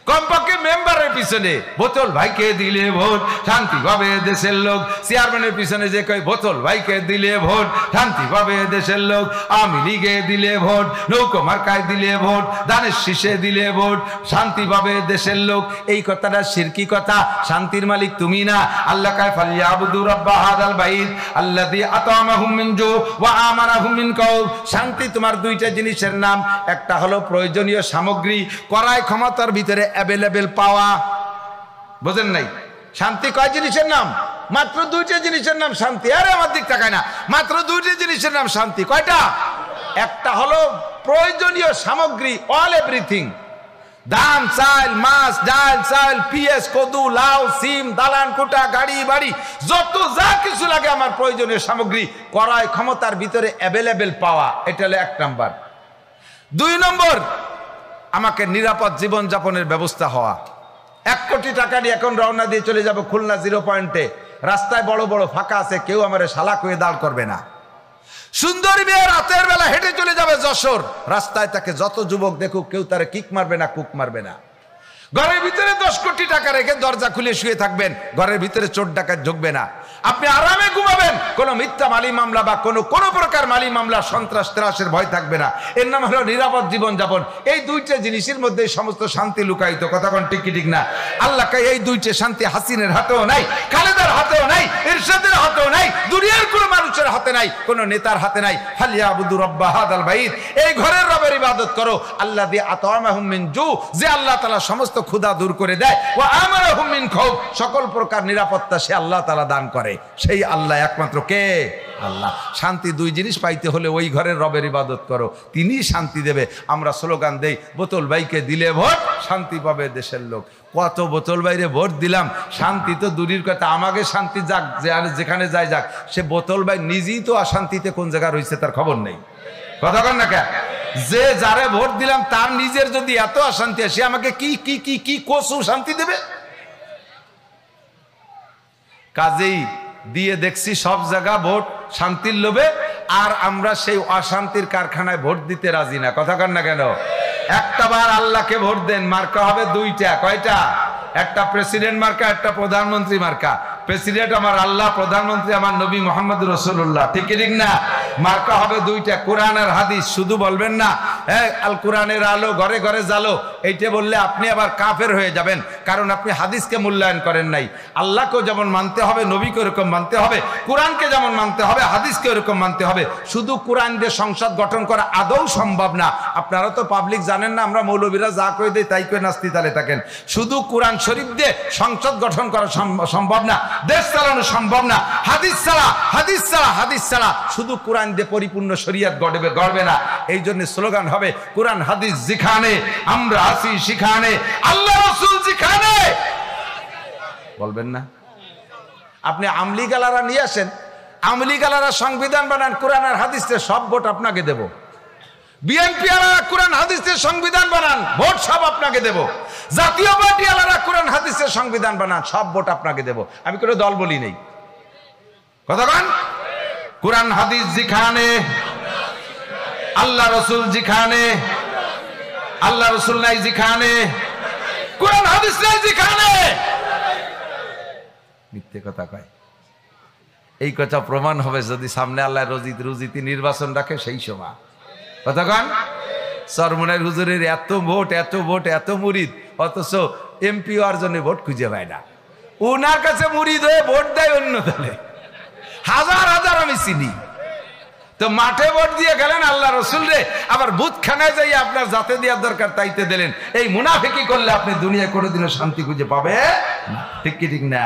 কমপক্ষে মেম্বারের পিছনে বোতল ভাইকে দিলে ভোট শান্তি পাবে দেশের লোক। চেয়ারম্যানের পিছনে যে কয় বোতল ভাইকে দিলে ভোট শান্তি পাবে দেশের লোক। আওয়ামী লীগে দিলে ভোট, নৌকো মার্কায় দিলে ভোট, ধানের শীষে দিলে ভোট শান্তি পাবে দেশের লোক। এই কথাটা শিরকি কথা। শান্তির মালিক তুমি না। আল্লাহ কয় ফালিয়াবুদু রাব্বা হাযাল বাইত আল্লাযী আতামাহুম মিন জু ওয়া আমানাহুম মিন কাউফ। শান্তি তোমার 2টা জিনিসের নাম। একটা হলো প্রয়োজনীয় সামগ্রী, কড়াই ক্ষমতার ভিতরে অ্যাভেলেবেল পাওয়া। বুঝেন নাই? শান্তি কয় জিনিসের নাম? মাত্র 2টা জিনিসের নাম শান্তি। আরে আমার দিক তাকায় না, মাত্র 2টা জিনিসের নাম শান্তি। কয়টা? একটা হলো প্রয়োজনীয় সামগ্রী, অল এভরিথিং, ধান চাল মাছ ডাল চাল পিঁয়াজ কদু লাউ সিম দালান কোটা গাড়ি বাড়ি যত যা কিছু লাগে আমার প্রয়োজনীয় সামগ্রী কড়াই ক্ষমতার ভিতরে অ্যাভেলেবেল পাওয়া। এটা হলো 1 নাম্বার। 2 নম্বর, আমাকে নিরাপদ জীবন যাপনের ব্যবস্থা হওয়া। 1 কোটি টাকা নিয়ে এখন রওনা দিয়ে চলে যাব খুলনা 0 পয়েন্টে। রাস্তায় বড় বড় ফাঁকা আছে, কেউ আমারে শালাক হয়ে দাঁড় করবে না। সুন্দরী মেয়ে রাতের বেলা হেঁটে চলে যাবে যশোর, রাস্তায় তাকে যত যুবক দেখুক কেউ তারে কিক মারবে না, কুক মারবে না। ঘরের ভিতরে 10 কোটি টাকা রেখে দরজা খুলে শুয়ে থাকবেন, ঘরের ভিতরে চোর ডাকাত ঢুকবে না। আপনি আরামে ঘুমাবেন, কোনো মিথ্যা মালি মামলা বা কোনো প্রকার মালি মামলা সন্ত্রাস ত্রাসের ভয় থাকবে না। এর নাম হলো নিরাপদ জীবন যাপন। এই 2টা জিনিসের মধ্যে সমস্ত শান্তি লুকায়িত। কথা কোন ঠিক কি ঠিক না? আল্লাহ কয় এই 2টা শান্তি হাসিনের হাতেও নাই, খালেদার হাতেও নাই, ইরশাদের হাতেও নাই, দুনিয়ার কোনো মানুষের হাতে নাই, কোনো নেতার হাতে নাই। ফালিয়াবুদু রাব্বা হাযাল বাইত, এই ঘরের রবের ইবাদত করো। আল্লাযী আতামাহুম মিন জু, যে আল্লাহ তাআলা সমস্ত ক্ষুধা দূর করে দেয়, ওয়া আমানাহুম মিন খাউফ, সকল প্রকার নিরাপত্তা সে আল্লাহ তাআলা দান করে। সেই আল্লাহ একমাত্র কে? আল্লাহ। শান্তি 2 জিনিস পাইতে হলে ওই ঘরের রবের ইবাদত করো, তিনিই শান্তি দেবে। আমরা স্লোগান দেই বোতল ভাইকে দিলে ভোট শান্তি পাবে দেশের লোক। কত বোতল বাইরে ভোট দিলাম, শান্তি তো দূরের কথা, আমাকে শান্তি যাক, যেখানে যায় যাক। সে বোতল ভাই নিজেই তো অশান্তিতে কোন জায়গায় রয়েছে তার খবর নেই। কথা কন না কে? যে যারে ভোট দিলাম তার নিজের যদি এত অশান্তি সে আমাকে কি কি কি কি কসু শান্তি দেবে? কাজেই দিয়ে দেখছি সব জায়গা ভোট শান্তির লোভে, আর আমরা সেই অশান্তির কারখানায় ভোট দিতে রাজি না। কথা কন না কেন? একটা বার আল্লাহকে ভোট দেন, মার্কা হবে 2টা। কয়টা? একটা প্রেসিডেন্ট মার্কা, একটা প্রধানমন্ত্রী মার্কা। প্রেসিডেন্ট আমার আল্লাহ, প্রধানমন্ত্রী আমার নবী মুহাম্মদ রাসূলুল্লাহ। ঠিক ঠিক না? মার্কা হবে 2টা, কোরআন আর হাদিস। শুধু বলবেন না আল কোরআনের আলো ঘরে ঘরে জ্বালো, এইটা বললে আপনি আবার কাফের হয়ে যাবেন, কারণ আপনি হাদিসকে মূল্যায়ন করেন নাই। আল্লাহকেও যেমন মানতে হবে, নবীকে ওরকম মানতে হবে, কোরআনকে যেমন মানতে হবে, হাদিসকে ওরকম মানতে হবে। শুধু কোরআন দিয়ে সংসদ গঠন করা আদৌ সম্ভব না। আপনারা তো পাবলিক জানেন না, আমরা মৌলবীরা যা কই দেই তাই কই নাস্তি তালে থাকেন। শুধু কোরআন শরীফ দিয়ে সংসদ গঠন করা সম্ভব না, দেশ চালানো সম্ভব না। হাদিস ছাড়া শুধু কোরআন দিয়ে পরিপূর্ণ শরীয়ত গড়বে না। এই জন্য স্লোগান হবে কোরআন হাদিস যেখানে, আমরা আছি সেখানে, আল্লাহ রাসূল যেখানে। বলবেন না? আপনি আমলি গালারা নিয়ে আসেন, আমলি গালারা সংবিধান বানান, কোরআন আর হাদিসের সব ভোট আপনাকে দেব। বিএনপি আলারা কোরআন হাদিসের সংবিধান বানান, ভোট সব আপনাকে দেব। জাতীয় পার্টি আলারা কোরআন হাদিসের সংবিধান বানান, সব ভোট আপনাকে দেব। আমি কোনো দল বলি নেই। কথা বলেন? কোরআন হাদিস যেখানে, আল্লাহ রসুল যেখানে, আল্লাহ রসুল নাই যেখানে, কোরআন হাদিস নাই যেখানে, মিথ্যে কথা কয়। এই কথা প্রমাণ হবে যদি সামনে আল্লাহ রুজিতি নির্বাচন রাখে সেই সময়। কথা কন? সরমনের হুজুরের এত ভোট, এত ভোট, এত মুরিদ, অথচ এমপি হওয়ার জন্য ভোট খুঁজে পায় না। উনার কাছে মুরিদ হয়ে ভোট দেয় অন্য দলে। হাজার হাজার আমি চিনি। তো মাঠে ভোট দিয়ে গেলেন আল্লাহ রসুল রে, আবার বুথখানায় যাই আপনার যাতে দেওয়ার দরকার তাইতে দিলেন। এই মুনাফিকি করলে আপনি দুনিয়ায় কোনোদিনও শান্তি খুঁজে পাবে না। ঠিক কি ঠিক না?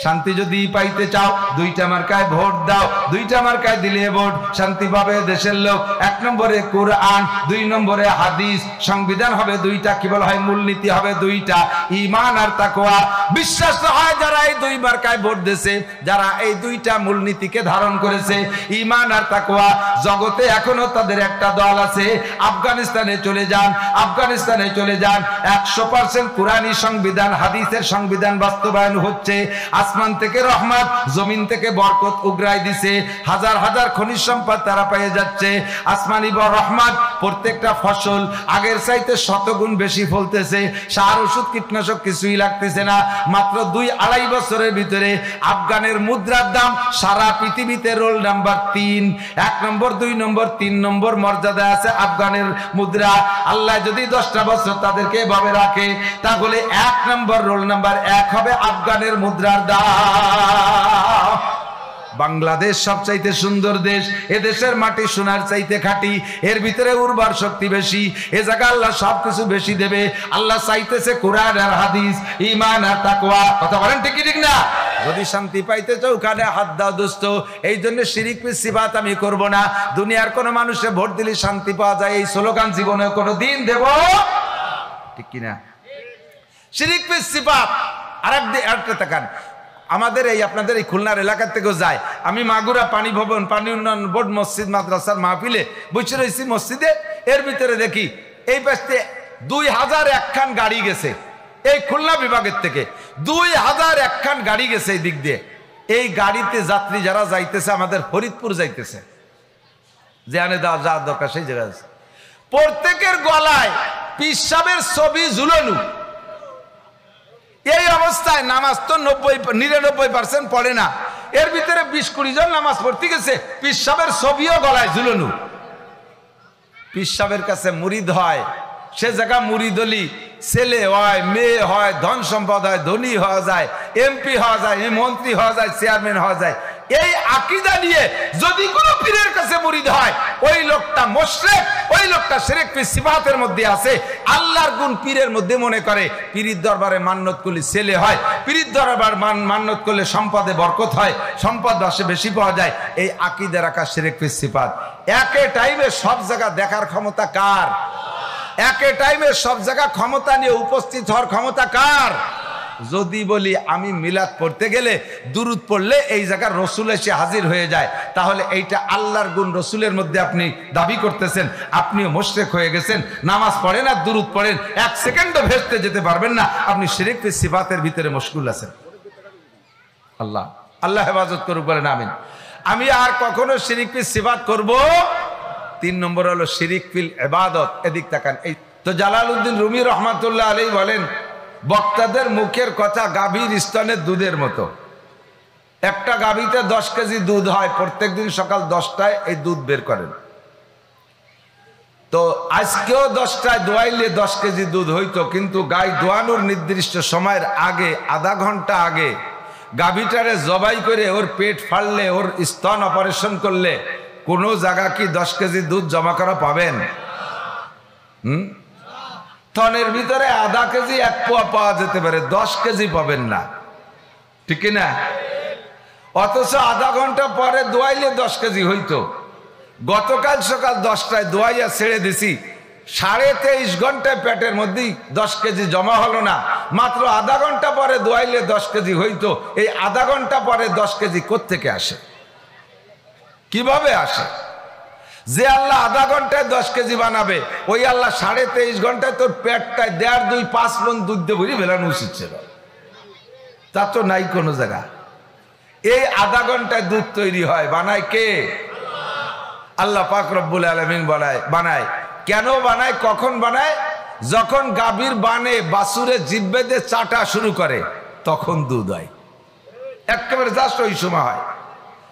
শান্তি যদি পাইতে চাও দুইটা মার্কায় ভোট দাও, দুইটা মার্কায় দিলে ভোট শান্তি পাবে দেশের লোক। 1 নম্বরে কোরআন, 2 নম্বরে হাদিস। সংবিধান হবে দুইটা, কি বলা হয়, মূলনীতি হবে দুইটা, ঈমান আর তাকওয়া। বিশ্বাস হয় যারা এই 2 মার্কায় ভোট দিয়েছে, যারা এই দুইটা মূলনীতিকে ধারণ করেছে, ঈমান আর তাকওয়া। জগতে এখনো তাদের একটা দল আছে, আফগানিস্তানে চলে যান, আফগানিস্তানে চলে যান, 100% কোরআনী সংবিধান, হাদিসের সংবিধান বাস্তবায়ন হচ্ছে। আসমান থেকে রহমত, জমিন থেকে বরকত উগরাই দিছে, হাজার হাজার খনিজ সম্পদ তারা পেয়ে যাচ্ছে। আসমানি রহমত, প্রত্যেকটা ফসল আগের চাইতে 100 গুণ বেশি ফলতেছে, সার ওষুধ কীটনাশক কিছুই লাগতেছে না। মাত্র 2-2.5 বছরের ভিতরে আফগানের মুদ্রার দাম সারা পৃথিবীতে রোল নাম্বার 3। 1 নম্বর, 2 নম্বর, 3 নম্বর মর্যাদা আছে আফগানের মুদ্রা। আল্লাহ যদি 10টা বছর তাদেরকে এভাবে রাখে, তাহলে 1 নম্বর রোল নাম্বার 1 হবে আফগানের মুদ্রার দাম। বাংলাদেশ সবচাইতে সুন্দর দেশ, এ দেশের মাটি সোনার চাইতে খাঁটি, এর ভিতরে উর্বর শক্তি বেশি, এ জায়গা আল্লাহ সবকিছু বেশি দেবে। আল্লাহ চাইতেছে কোরআন আর হাদিস, ঈমান আর তাকওয়া। কথা বলেন ঠিক কি ঠিক না? যদি শান্তি পাইতে চাও কানে হাত দাও দোস্ত। এই জন্য শিরিক সিফাত আমি করব না। দুনিয়ার কোন মানুষে ভোট দিলে শান্তি পাওয়া যায় এই স্লোগান জীবনে কোনো দিন দেব, ঠিক কিনা? শিরিক সিফাত। আরেকটা তাকান, আমাদের এই আপনাদের এই খুলনার এলাকা থেকেও যায়। আমি মাগুরা পানি ভবন, পানি উন্নয়ন বোর্ড, মসজিদ মাদ্রাসার মাহফিলে বসে রয়েছি মসজিদে। এর ভিতরে দেখি এই পাশে 2001 খান গাড়ি গেছে, এই খুলনা বিভাগের থেকে 2001 খান গাড়ি গেছে এই দিক দিয়ে। এই গাড়িতে যাত্রী যারা যাইতেছে আমাদের ফরিদপুর যাইতেছে, যেখানে যাওয়ার দরকার সেই জায়গায় আছে। প্রত্যেকের গলায় পীর সাহেবের ছবি ঝুলানো। এই অবস্থায় নামাজ তো 99% পড়ে না, এর ভিতরে 20-20 জন নামাজ পড়তে গেছে, পীর সাহেবের ছবিও গলায় ঝুলানো। পীর সাহেবের কাছে মুরিদ হয়, সে জায়গা মুরিদ হলি ছেলে হয়, মেয়ে হয়, ধন সম্পদ হয়, ধনী হওয়া যায়, এমপি হওয়া যায়, মন্ত্রী হওয়া যায়, চেয়ারম্যান হওয়া যায়। এই আকীদা নিয়ে যদি কোনো পীরের কাছে মুরিদ হয়, ওই লোকটা মুশরিক, ওই লোকটা শিরক সিফাতের মধ্যে আছে। আল্লাহর গুণ পীরের মধ্যে মনে করে, পীরের দরবারে মান্নত করলে ছেলে হয়, পীরের দরবার মান্নত করলে সম্পদে বরকত হয়, সম্পদ বেশি পাওয়া যায়। এই আকীদা রাখা শিরক সিফাত। একে টাইমে সব জায়গা দেখার ক্ষমতা কার? একে টাইমে সব জায়গা ক্ষমতা নিয়ে উপস্থিত হওয়ার ক্ষমতা কার? যদি বলি আমি মিলাদ পড়তে গেলে দুরুদ পড়লে এই জায়গার রসুল এসে হাজির হয়ে যায়, তাহলে এইটা আল্লাহর গুণ রসুলের মধ্যে আপনি দাবি করতেছেন, আপনিও মুশরিক হয়ে গেছেন। নামাজ পড়েন আর দুরুদ পড়েন, 1 সেকেন্ডও ভেস্তে যেতে পারবেন না, আপনি শিরক সিফাতের ভিতরে মশগুল আছেন। আল্লাহ আল্লাহ হেফাজত করুক, বলেন আমিন। আমি আর কখনো শিরক সিফাত করব। 3 নম্বর হলো শিরিক ফিল ইবাদত। এদিক তাকান। এই তো জালালউদ্দিন রুমি রহমাতুল্লাহ আলাইহি বলেন, বক্তাদের মুখের কথা গাভীর স্তনের দুধের মতো। একটা গাভীতে 10 কেজি দুধ হয়, প্রত্যেকদিন সকাল 10টায় এই দুধ বের করেন। তো আজকেও 10টায় দোয়াইলে 10 কেজি দুধ হইতো, কিন্তু গাই দোয়ানোর নির্দিষ্ট সময়ের আগে, আধা ঘন্টা আগে গাভীটারে জবাই করে ওর পেট ফাড়লে, ওর স্তন অপারেশন করলে কোনো জায়গা কি 10 কেজি দুধ জমা করা পাবেন? স্তনের ভিতরে আধা কেজি 1 পোয়া পাওয়া যেতে পারে, 10 কেজি পাবেন না, ঠিক না? অথচ আধা ঘন্টা পরে দোয়াইলে 10 কেজি হইতো। গতকাল সকাল 10টায় দোয়াইয়া ছেড়ে দিছি, 23.5 ঘন্টায় পেটের মধ্যেই 10 কেজি জমা হলো না। মাত্র আধা ঘন্টা পরে দোয়াইলে 10 কেজি হইতো। এই আধা ঘন্টা পরে 10 কেজি কোত্থেকে আসে? কিভাবে আসে? যে আল্লাহ আধা ঘন্টায় 10 কেজি বানাবে, ওই আল্লাহ 23.5 ঘন্টায় তোর পেটটায় 1.5, 2, 5 মণ দুধ দিয়ে ভরি ফেলানো উচিত ছিল। তা তো নাই কোনো জায়গা। এই আধা ঘন্টায় দুধ তৈরি হয়, বানায় কে? আল্লাহ পাক রব্বুল আলামিন বানায়। কেন বানায়, কখন বানায়? যখন গাভীর বানে বাছুরে জিহ্বা দিয়ে চাটা শুরু করে, তখন দুধ হয়। একেবারে জাস্ট ওই সময় হয়।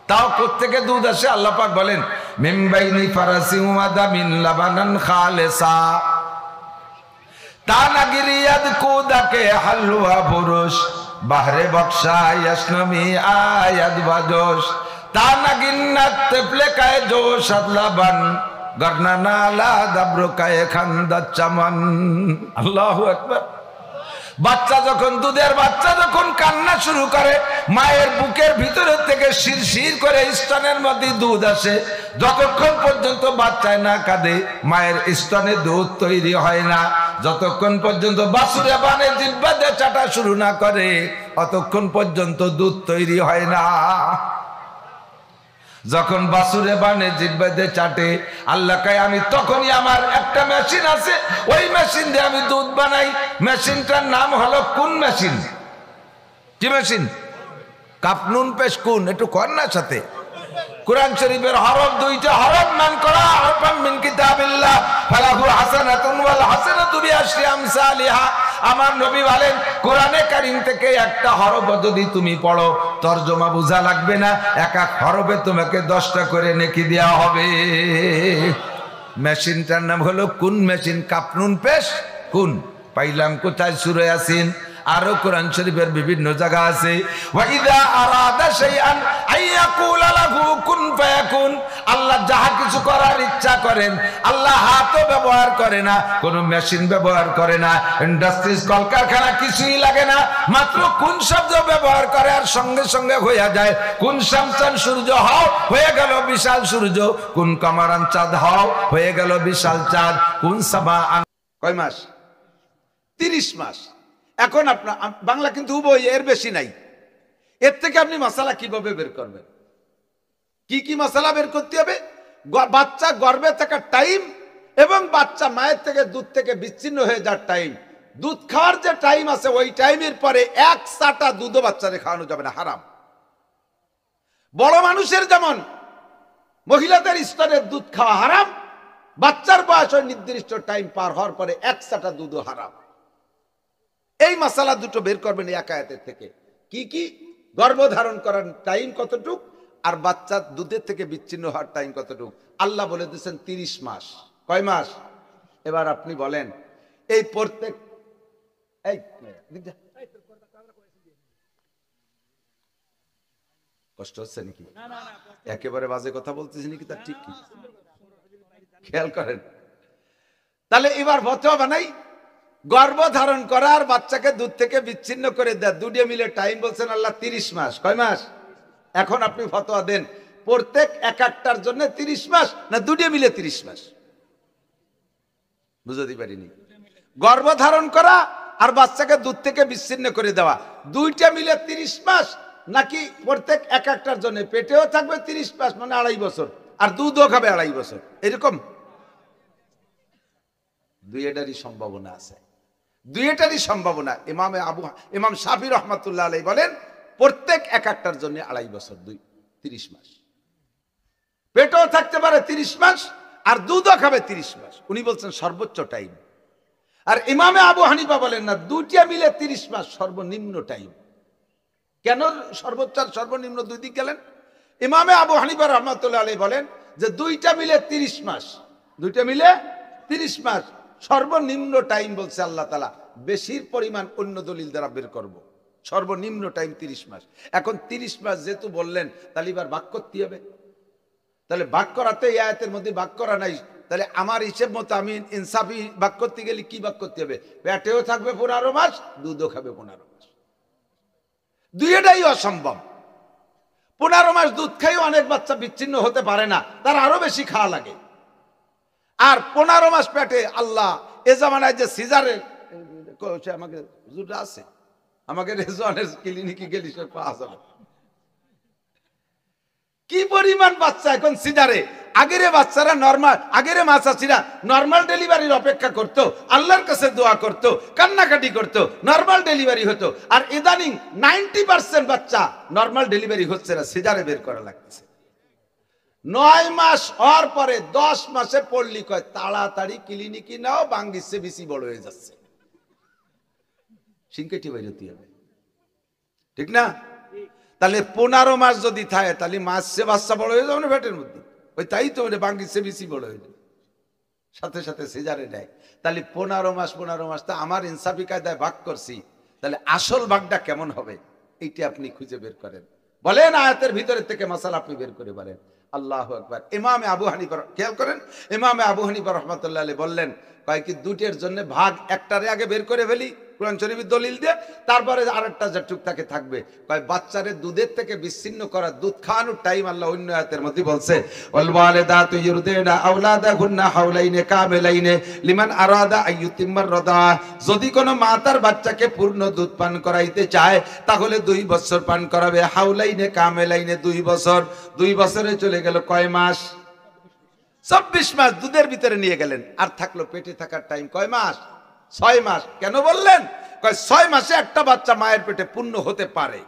তাও কোত্থেকে দুধ আসে? আল্লাহ পাক বলেন, মিন বাইনি ফারাসিন ওয়া দামিন লাবানান খালিসা তানাগিরিয়াদ কুদাকে হালওয়া বুরুশ বাহরে বকশা ইয়াসনামি আয়াদ বাজোশ ताना गिन्ना तेपले काए जो सदलाबन गरना नाला दब्रो काए खंदा चमन। अल्लाहु अकबर। বাচ্চা যখন দুধের বাচ্চা যখন কান্না শুরু করে মায়ের বুকের ভিতরে থেকে শিরশির করে স্তনের মধ্যে দুধ আসে, যতক্ষণ পর্যন্ত বাচ্চায় না কাঁদে মায়ের স্তনে দুধ তৈরি হয় না, যতক্ষণ পর্যন্ত বাছুরে বানে জিহ্বা দিয়ে চাটা শুরু না করে ততক্ষণ পর্যন্ত দুধ তৈরি হয় না। যখন বাছুরে বানে জিহ্বা দিয়ে চাটে আল্লাহ কয় আমি তখনই আমার একটা মেশিন আছে, ওই মেশিন দিয়ে আমি দুধ বানাই। মেশিনটার নাম হলো কোন মেশিন? কি মেশিন? কাপনুন পেশ কোন, একটু কন্যার সাথে কুরআন শরীফের হরফ দুইটা হরফ মান করা হরফাম মিন কিতাবিল্লাহ ফালাহু হাসানাতুন ওয়াল হাসানাতু বিআশরি আমসালিহা। আমার নবী বলেন কোরআনে কারীম থেকে একটা হরফ যদি তুমি পড়ো তরজমা বোঝা লাগবে না, এক এক হরফে তোমাকে 10টা করে নেকি দেওয়া হবে। মেশিনটার নাম হলো কোন মেশিন, কাপনুন পেশ কোন। পাইলাম কোথায়? সূরা ইয়াসিন। আরো কোরআন শরীফের বিভিন্ন জায়গা আছে ওয়াইদা আরাদা শাইআন আইয়াকুলা লাহু কুন ফায়াকুন। আল্লাহ যাহা কিছু করার ইচ্ছা করেন আল্লাহ হাতও ব্যবহার করে না, কোনো মেশিন ব্যবহার করে না, ইন্ডাস্ট্রিজ কলকারখানা কিছুই লাগে না, মাত্র কোন শব্দ ব্যবহার করে আর সঙ্গে সঙ্গে হয়ে যায়। কোন শামসান সূর্য হও হয়ে গেল বিশাল সূর্য, কোন কামারান চাঁদ হও হয়ে গেল বিশাল চাঁদ, কোন সাবা। কয় মাস? 30 মাস। এখন আপনার বাংলা কিন্তু উভয়, এর বেশি নাই। এর থেকে আপনি মশালা কিভাবে বের করবেন? কি কি মশালা বের করতে হবে? বাচ্চা গর্ভে থাকার টাইম এবং বাচ্চা মায়ের থেকে দুধ থেকে বিচ্ছিন্ন হয়ে যাওয়ার টাইম, দুধ খাওয়ার যে টাইম আছে ওই টাইমের পরে এক চাটা দুধও বাচ্চাদের খাওয়ানো যাবে না, হারাম। বড় মানুষের যেমন মহিলাদের স্তনের দুধ খাওয়া হারাম, বাচ্চার বয়স ওই নির্দিষ্ট টাইম পার হওয়ার পরে এক চাটা দুধও হারাম। এই মশালা দুটো বের করবেন এক আয়াতের থেকে। কি কি? গর্ভধারণ করার টাইম কতটুক আর বাচ্চা দুধের থেকে বিচ্ছিন্ন হওয়ার টাইম কতটুক। আল্লাহ বলে দিয়েছেন 30 মাস। কয় মাস? এবার আপনি বলেন এই প্রত্যেক কষ্ট হচ্ছে নাকি? একেবারে বাজে কথা বলতেছি নাকি? তার ঠিক কি খেয়াল করেন। তাহলে এবার ফতোয়া বানাই, গর্ভধারণ করার বাচ্চাকে দুধ থেকে বিচ্ছিন্ন করে দেয় দুটিয়ে মিলে টাইম বলছেন আল্লাহ 30 মাস। কয় মাস? এখন আপনি ফতোয়া দেন প্রত্যেক এক একটার জন্য 30 মাস না দুটিয়ে মিলে 30 মাস? বুঝতে পারিনি। গর্ভধারণ করা আর বাচ্চাকে দুধ থেকে বিচ্ছিন্ন করে দেওয়া দুইটা মিলে 30 মাস নাকি প্রত্যেক এক একটার জন্য? পেটেও থাকবে 30 মাস মানে 2.5 বছর আর দুধও খাবে 2.5 বছর, এরকম দুইটারই সম্ভাবনা আছে। দুইটারই সম্ভাবনা। ইমাম শাফি রহমাতুল্লাহ আলাইহি বলেন প্রত্যেক এক একটার জন্য 2.5 বছর, 30 মাস। পেটও থাকতে পারে 30 মাস আর দুধও খাবে 30 মাস, উনি বলছেন সর্বোচ্চ টাইম। আর ইমামে আবু হানিফা বলেন না, দুইটা মিলে 30 মাস সর্বনিম্ন টাইম। কেন সর্বোচ্চ আর সর্বনিম্ন দুই দিক গেলেন? ইমামে আবু হানিফা রহমাতুল্লাহ আলাইহি বলেন যে দুইটা মিলে 30 মাস, দুইটা মিলে 30 মাস সর্বনিম্ন টাইম বলছে আল্লাহ তাআলা। বেশির পরিমাণ অন্য দলিল দ্বারা বের করব, সর্বনিম্ন টাইম 30 মাস। এখন 30 মাস যেহেতু বললেন তাহলে এবার ভাগ করতে হবে। তাহলে ভাগ করাতে এই আয়াতের মধ্যে ভাগ করা নাই, তাহলে আমার হিসেব মতো আমি ইনসাফি ভাগ করতে গেলে কি ভাগ করতে হবে? পেটেও থাকবে 15 মাস, দুধও খাবে 15 মাস। দুইটাই অসম্ভব। 15 মাস দুধ খাইও অনেক বাচ্চা বিচ্ছিন্ন হতে পারে না, তার আরো বেশি খাওয়া লাগে। আর 15 মাস পেটে আল্লাহ এ জামানায় যে সিজারের আমাকে হুজুররা আছে, আমাকে রেজওয়ানের ক্লিনিকে গেলি সব পাওয়া যাবে। কি পরিমাণ বাচ্চা এখন সিজারে। আগের বাচ্চারা নরমাল, আগের মা চাচিরা নরমাল ডেলিভারির অপেক্ষা করত, আল্লাহর কাছে দোয়া করত, কান্নাকাটি করত, নরমাল ডেলিভারি হতো। আর ইদানিং 90% বাচ্চা নরমাল ডেলিভারি হচ্ছে না, সিজারে বের করা লাগছে। 9 মাস হওয়ার পরে 10 মাসে পড়লি কয় তাড়াতাড়ি ক্লিনিকে নাও, বাংলিশে বেশি বড় হয়ে যাচ্ছে, সিংকেটি বেরোতে হবে, ঠিক না? তাহলে 15 মাস যদি থাকে তাহলে মাসে বাচ্চা বড় হয়ে যাবে না পেটের মধ্যে, ওই তাই তো বাংলিশে বেশি বড় হয়ে যাবে, সাথে সাথে সিজারে নেয়। তাহলে 15 মাস তা আমার ইনসাফি কায়দায় ভাগ করছি, তাহলে আসল ভাগটা কেমন হবে এইটা আপনি খুঁজে বের করেন। বলেন আয়াতের ভিতরে থেকে মাসালা আপনি বের করে বলেন। আল্লাহু আকবার। ইমামে আবু হানিফা, খেয়াল করেন, ইমামে আবু হানিফা রাহমাতুল্লাহ আলাইহি বললেন, কয় কি দুটের জন্য ভাগ একটারে আগে বের করে ফেলি কোরআন শরীফের দলিল দিয়ে, তারপরে আরেকটা যেটুক তাকে থাকবে। কয় বাচ্চারে দুধের থেকে বিচ্ছিন্ন করা, দুধ খাওয়ানোর টাইম আল্লাহ অন্য আয়াতের মধ্যে বলছে, ওয়াল ওয়ালিদাতু ইউরদিনা আওলাদাহুন্না হাওলাইনি কামিলাইনি লিমান আরাদা আইয়ুতিম্মার রাদা। যদি কোনো মা তার বাচ্চাকে পূর্ণ দুধ পান করাইতে চায় তাহলে 2 বছর পান করাবে। হাওলাইনি কামিলাইনি 2 বছর। 2 বছরে চলে গেল কয় মাস? 24 মাস দুধের ভিতরে নিয়ে গেলেন, আর থাকলো পেটে থাকার টাইম কয় মাস? 6 মাস। কেন বললেন? কয় 6 মাসে একটা বাচ্চা মায়ের পেটে পূর্ণ হতে পারে।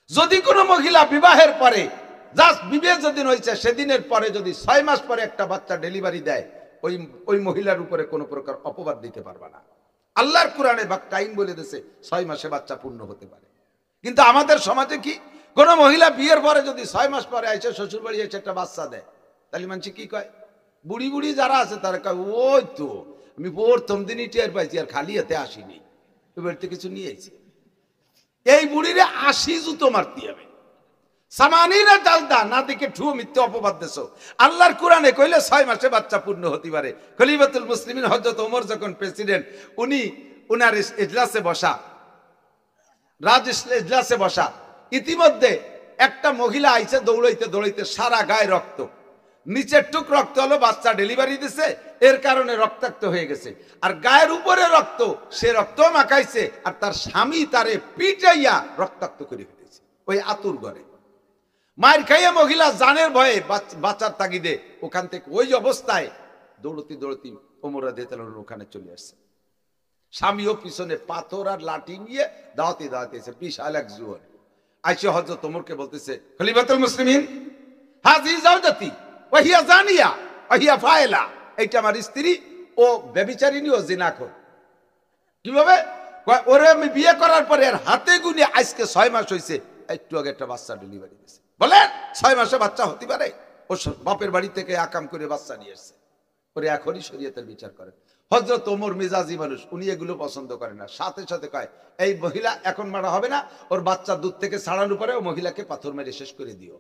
যদি কোনো মহিলা বিবাহের পরে, জাস্ট বিবাহ যেদিন হয়েছে সেদিনের পরে যদি 6 মাস পরে একটা বাচ্চা ডেলিভারি দেয়, ওই মহিলার উপরে কোনো প্রকার অপবাদ দিতে পারবে না। আল্লাহর কোরআনে টাইম বলে দিয়েছে 6 মাসে বাচ্চা পূর্ণ হতে পারে। কিন্তু আমাদের সমাজে কি, কোনো মহিলা বিয়ের পরে যদি 6 মাস পরে আইসে শ্বশুর বাড়ি এসে একটা বাচ্চা দেয়, তাহলে মানুষ কি কয়? বুড়ি বুড়ি যারা আছে তারা কয়, ওই তো আমি প্রথম দিনই টের পাইছি, আর খালি হাতে আসিনি, বাড়িতে কিছু নিয়েছি। এই বুড়িরে 80 জুতো মারতে হবে, সামানিরা ডালদা না দেখে ঠুয়ো মিথ্যে অপবাদ দেছো। আল্লাহর কোরআনে কইলে 6 মাসে বাচ্চা পূর্ণ হতে পারে। খলিফাতুল মুসলিমিন হযরত ওমর যখন প্রেসিডেন্ট, উনার ইজলাসে বসা, ইজলাসে বসা, ইতিমধ্যে একটা মহিলা আইছে দৌড়াইতে দৌড়াইতে, সারা গায়ে রক্ত, নিচের টুক রক্ত হলো, বাচ্চা ডেলিভারি দিছে, এর কারণে রক্তাক্ত হয়ে গেছে। আর গায়ের উপরে রক্ত, সে রক্ত মাখাইছে, আর তার স্বামী তারে পিটাইয়া রক্তাক্ত করে ফেলেছে ওই আতুর ঘরে। মায়ের খাইয়া মহিলা জানের ভয়ে বাচ্চার তাগিদে ওখান থেকে ওই অবস্থায় দৌড়তি দৌড়তি ওমর রাদিয়াল্লাহু আনহু ওখানে চলে আসছে। স্বামীও পিছনে পাথর আর লাঠি নিয়ে দাওয়াতে দাওয়াতেছে, বিশাল এক জুয়ার আইসে হযরত ওমরকে বলতেছে, খলিফাতুল মুসলিমিন হাজি জাওজাতি ওয়া হিয়া জানিয়া ওয়া হিয়া ফাইলা, এইটা আমার স্ত্রী, ও ব্যভিচারিণী, ও জিনাখোর। কিভাবে? ওরে আমি বিয়ে করার পরে আর হাতে গুনে আজকে 6 মাস হয়েছে, একটু আগে একটা বাচ্চা ডেলিভারি দিয়েছে। বলেন 6 মাসে বাচ্চা হতে পারে? ও বাপের বাড়ি থেকে আকাম করে বাচ্চা নিয়ে এসছে, ওরে এখনই শরীয়তের বিচার করেন। হযরত ওমর মেজাজি মানুষ, উনি এগুলো পছন্দ করেন না। সাথে সাথে কয়, এই মহিলা এখন মারা হবে না, ওর বাচ্চা দুধ থেকে ছাড়ানোর পরে ও মহিলাকে পাথর মেরে শেষ করে দিও।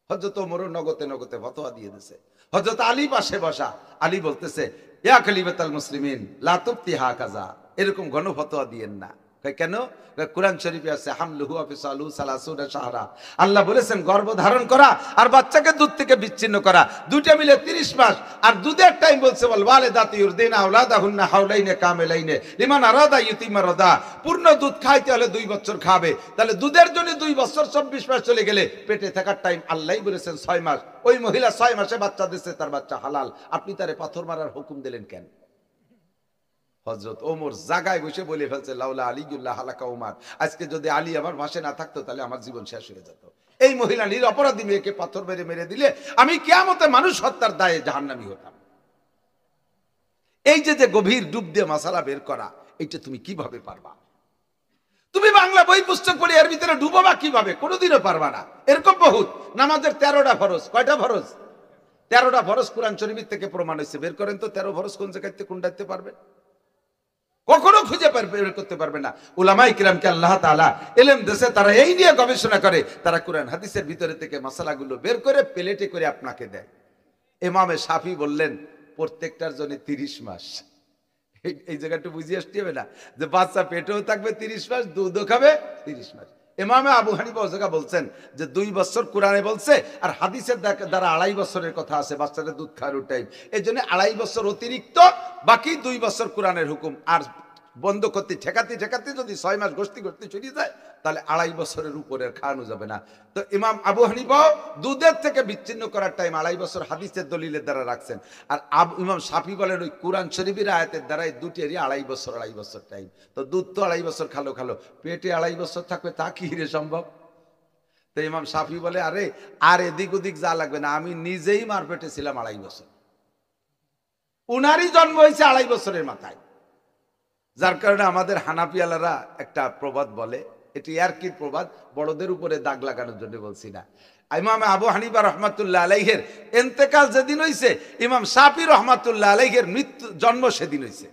হযরত ওমর নগতে নগতে ফতোয়া দিয়ে দিয়েছে। হযরত আলী পাশে বসা, আলী বলতেছে, ইয়া খলিফাতুল মুসলিমিন লা তুফতি হাকাযা, এরকম ঘন ফতোয়া দিয়েন না। কেন? কোরআন শরীফে আছে হামলুহু ওয়া ফিসালুহু 30 শাহরা, আল্লাহ বলেছেন গর্ভ ধারণ করা আর বাচ্চাকে দুধ থেকে বিচ্ছিন্ন করা, দুইটা মিলে 30 মাস। আর দুধের টাইম বলছে ওয়াল ওয়ালিদাতু ইউরদিনা আওলাদাহুন্না হাওলাইনি কামিলাইনি লিমান আরাদা ইউতিম্মা রাদা, পূর্ণ দুধ খাইতে হলে 2 বছর খাবে। তাহলে দুধের জন্য 2 বছর 24 মাস চলে গেলে পেটে থাকার টাইম আল্লাহই বলেছেন 6 মাস। ওই মহিলা 6 মাসে বাচ্চা দিচ্ছে, তার বাচ্চা হালাল, আপনি তারে পাথর মারার হুকুম দিলেন কেন? হযরত ওমর জায়গায় বসে বলে ফেলছে, লাউলা আলিউল্লাহ হালাকা ওমর, আজকে যদি আলী আমার পাশে না থাকতো তাহলে আমার জীবন শেষ হয়ে যেত। এই মহিলা নিরপরাধী মেয়েকে পাথর মেরে মেরে দিলে আমি কিয়ামতে মানুষ হত্যার দায়ে জাহান্নামী হতাম। এই যে গভীর ডুব দিয়ে মাসালা বের করা, এটা তুমি কিভাবে পারবা? তুমি বাংলা বই পুস্তক পড়ে এর ভিতরে ডুববা কিভাবে? কোনোদিনও পারবা না। এরকম বহুত নামাজের 13টা ফরজ, কয়টা ফরজ? 13টা ফরজ কোরআন শরীফ থেকে প্রমাণ হয়েছে। বের করেন তো 13 ফরজ কোন জায়গাতে কোনটাতে পারবে? কখনো খুঁজে বের করতে পারবে না। উলামায়ে কিরামকে আল্লাহ তাআলা ইলম দেশে, তারা এই নিয়ে গবেষণা করে, তারা কোরআন হাদিসের ভিতরে থেকে মাসালাগুলো বের করে প্লেটে করে আপনাকে দেয়। ইমামে শাফি বললেন প্রত্যেকটার জন্য 30 মাস। এই জায়গাটা বুঝিয়ে আসতে হবে না যে বাচ্চা পেটেও থাকবে 30 মাস, দুধও খাবে 30 মাস। ইমামে আবু হানিফা ওয়াজাকা বলছেন যে 2 বছর কোরআনে বলছে, আর হাদিসের দ্বারা 2.5 বছরের কথা আছে বাচ্চাদের দুধ খাওয়ার টাইম। এই জন্য 2.5 বছর অতিরিক্ত, বাকি 2 বছর কোরআনের হুকুম। আর বন্ধ করতে ঠেকাতে ঠেকাতে যদি 6 মাস গস্তি করতে চলে যায় তাহলে 2.5 বছরের উপরে খাওয়ানো যাবে না। তো ইমাম আবু হানিফা দুধের থেকে বিচ্ছিন্ন করার টাইম 2.5 বছর হাদিসের দলিলের দ্বারা রাখছেন। আর ইমাম শাফি বলেন ওই কোরআন শরীফের আয়াতের দ্বারাই দুটেরই 2.5 বছর টাইম। তো দুধ তো 2.5 বছর খালো পেটে 2.5 বছর থাকবে, তা কি রে সম্ভব? তো ইমাম শাফি বলে, আরে আর এদিক ওদিক যা লাগবে না, আমি নিজেই মার পেটে ছিলাম 2.5 বছর। উনারই জন্ম হয়েছে 2.5 বছরের মাথায়। যার কারণে আমাদের হানাফিয়ালারা একটা প্রবাদ বলে, এটি আর কি প্রবাদ, বড়দের উপরে দাগ লাগানোর জন্য বলছি না। ইমাম আবু হানিফা রহমাতুল্লাহ আলাইহির ইন্তেকাল যেদিন হইছে, ইমাম শাফি রহমাতুল্লাহ আলাইহির জন্ম সেদিন হইছে।